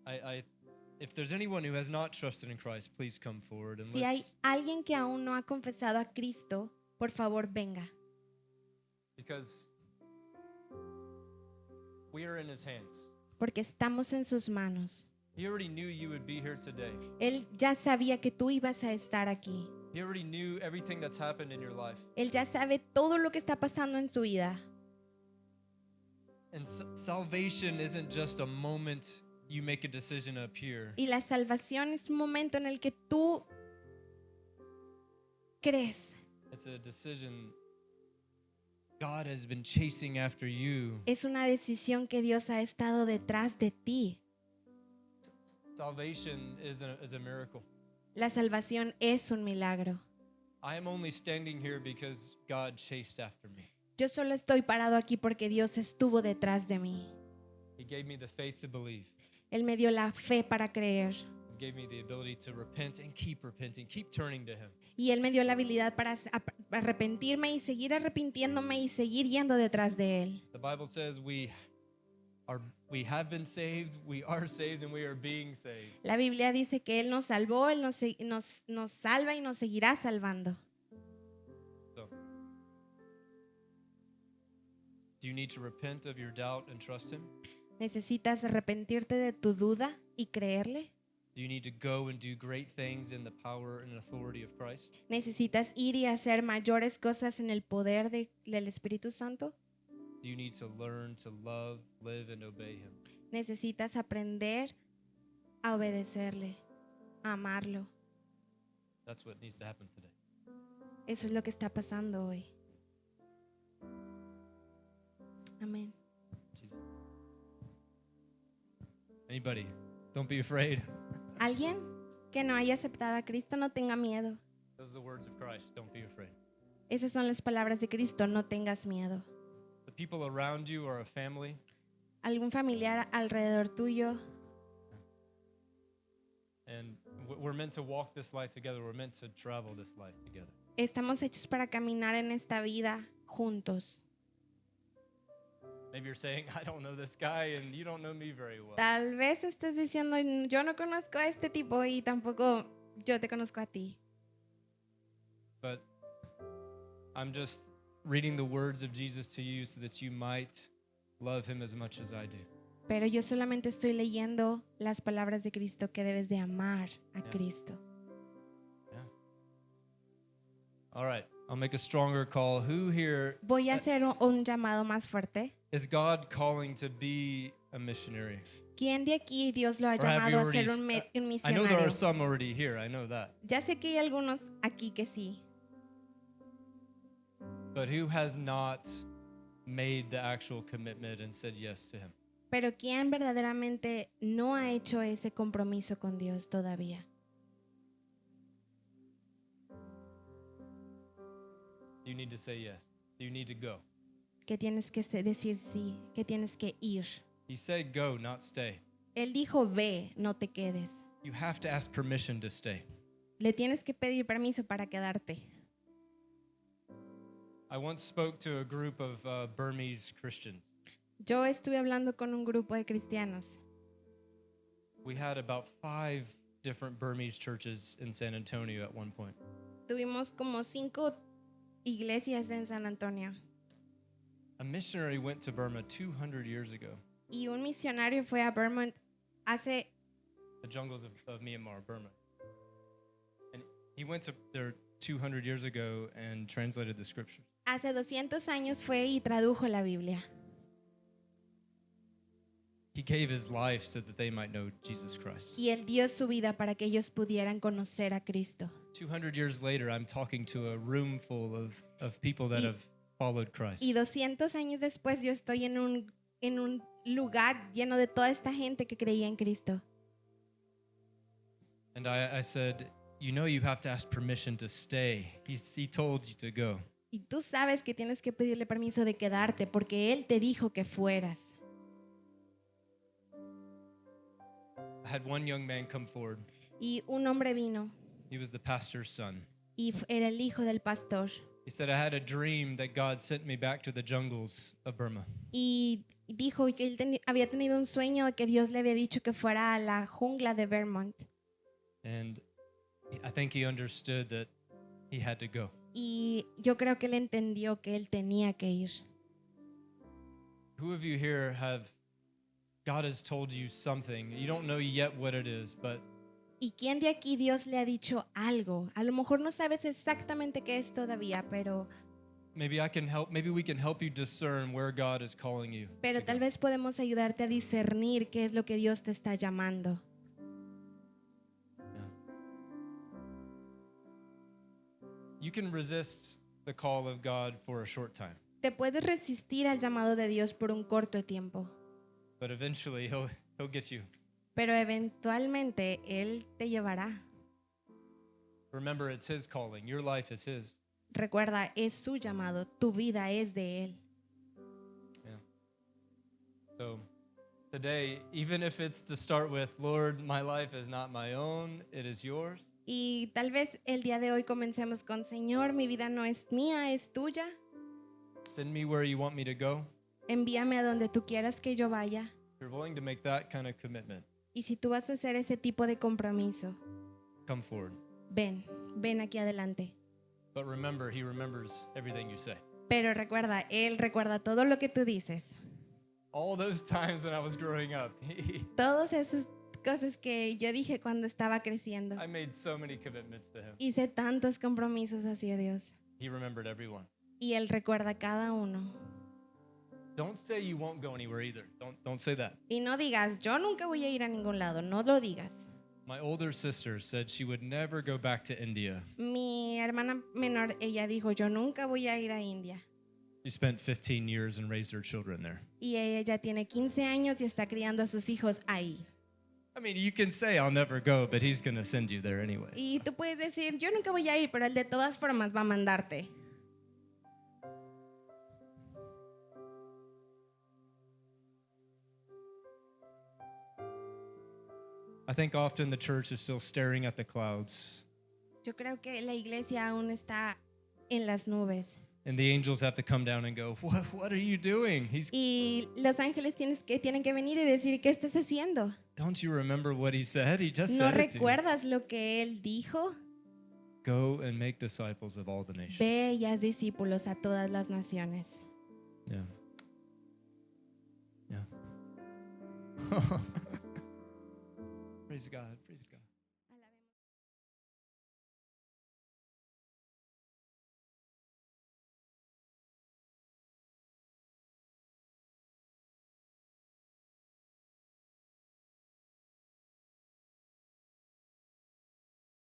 I if there's anyone who has not trusted in Christ, please come forward and Si hay let's, alguien que aún no ha confesado a Cristo, por favor venga, because we are in his hands. porque estamos en sus manos. He already knew you would be here today. Él ya sabía que tú ibas a estar aquí. He already knew everything that's happened in your life. Él ya sabe todo lo que está pasando en su vida. And salvation isn't just a moment you make a decision to appear. Y la salvación es un momento en el que tú crees. It's a decision. God has been chasing after you. Es una decisión que Dios ha estado detrás de ti. Salvation is a miracle. La salvación es un milagro. I am only standing here because God chased after me. Yo solo estoy parado aquí porque Dios estuvo detrás de mí. He gave me the faith to believe. Él me dio la fe para creer. He gave me the ability to repent and keep repenting, keep turning to him. Y Él me dio la habilidad para arrepentirme y seguir arrepintiéndome y seguir yendo detrás de Él. The Bible says we have been saved, we are saved, and we are being saved. La Biblia dice que Él nos salvó, Él nos salva y nos seguirá salvando. So, do you need to repent of your doubt and trust him? ¿Necesitas arrepentirte de tu duda y creerle? Do you need to go and do great things in the power and authority of Christ? ¿Necesitas ir y hacer mayores cosas en el poder del Espíritu Santo? Do you need to learn to love, live, and obey him? ¿Necesitas aprender a obedecerle, a amarlo? That's what needs to happen today. Eso es lo que está pasando hoy. Amén. Jesus. Anybody, don't be afraid. ¿Alguien que no haya aceptado a Cristo, no tenga miedo? Those are the words of Christ. Don't be afraid. Esas son las palabras de Cristo, no tengas miedo. The people around you are a family. ¿Algún familiar alrededor tuyo? And we're meant to walk this life together. We're meant to travel this life together. Estamos hechos para caminar en esta vida juntos. Maybe you're saying, I don't know this guy and you don't know me very well. Tal vez estés diciendo, yo no conozco a este tipo y tampoco yo te conozco a ti. But I'm just reading the words of Jesus to you so that you might love him as much as I do. Pero yo solamente estoy leyendo las palabras de Cristo que debes de amar a Yeah. Cristo. All right, I'll make a stronger call. Who here Voy a hacer un llamado más fuerte. is God calling to be a missionary? ¿Quién de aquí Dios lo ha Or have llamado you a already ser s- un I know there misionario? are some already here. I know that. Ya sé que hay algunos aquí que sí, But who has not made the actual commitment and said yes to him? pero ¿quién verdaderamente no ha hecho ese compromiso con Dios todavía? You need to say yes. You need to go. Que tienes que decir sí, que tienes que ir. He said go, not stay. Él dijo, ve, no te quedes. You have to ask permission to stay. Le tienes que pedir permiso para quedarte. I once spoke to a group of Burmese Christians. Yo estuve hablando con un grupo de cristianos. We had about 5 different Burmese churches in San Antonio at one point. Tuvimos como 5 iglesias en San Antonio. A missionary went to Burma 200 years ago, Y un misionario fue a Burma hace the jungles of Myanmar, Burma. And he went to there 200 years ago and translated the scriptures. Hace 200 años fue y tradujo la Biblia. He gave his life so that they might know Jesus Christ. Y él dio su vida para que ellos pudieran conocer a Cristo. 200 years later, I'm talking to a room full of people that Y- have followed Christ. Y 200 años después yo estoy en un lugar lleno de toda esta gente que creía en Cristo. And I said, you know, you have to ask permission to stay. He told you to go. Y tú sabes que tienes que pedirle permiso de quedarte porque Él te dijo que fueras. I had one young man come forward. Y un hombre vino He was the pastor's son. y era el hijo del pastor. He said, I had a dream that God sent me back to the jungles of Burma. Y dijo que él había tenido un sueño de que Dios le había dicho que fuera a la jungla de Vermont. And I think he understood that he had to go. Y yo creo que él entendió que él tenía que ir. Who of you here God has told you something? You don't know yet what it is, but ¿Y quién de aquí Dios le ha dicho algo? A lo mejor no sabes exactamente qué es todavía, pero maybe we can help you discern where God is calling you. to tal go. vez podemos ayudarte a discernir qué es lo que Dios te está llamando. You can resist the call of God for a short time, Te puedes resistir al llamado de Dios por un corto tiempo, but eventually he'll get you. pero eventualmente Él te llevará. Remember, it's his calling. Your life is his. Recuerda, es su llamado, tu vida es de Él. So today, even if it's to start with, Lord, my life is not my own, it is yours. Y tal vez el día de hoy comencemos con, Señor, mi vida no es mía, es tuya. Send me where you want me to go. Envíame a donde tú quieras que yo vaya. If you're willing to make that kind of commitment, Y si tú vas a hacer ese tipo de compromiso, come forward. ven aquí adelante. But remember, he remembers everything you say. Pero recuerda, Él recuerda todo lo que tú dices. All those times when I was growing up, Todas esas cosas que yo dije cuando estaba creciendo. I made so many commitments to him. Hice tantos compromisos hacia Dios. He remembered everyone. Y Él recuerda cada uno. Don't say you won't go anywhere either. Don't say that. Y no digas, yo nunca voy a ir a ningún lado. No lo digas. My older sister said she would never go back to India. Mi hermana menor, ella dijo, yo nunca voy a ir a India. She spent 15 years and raised her children there. Y ella ya tiene 15 años y está criando a sus hijos ahí. I mean, you can say I'll never go, but he's going to send you there anyway. Y tú puedes decir, yo nunca voy a ir, pero Él de todas formas va a mandarte. I think often the church is still staring at the clouds, Yo creo que la iglesia aún está en las nubes. and the angels have to come down and go, What are you doing? Y los ángeles tienen que venir y decir, ¿qué estás haciendo? Don't you remember what he said? He just ¿No said it to you. recuerdas lo que Él dijo? Go and make disciples of all the nations. Ve y haz discípulos a todas las naciones. Yeah. Yeah. Praise God. Praise God.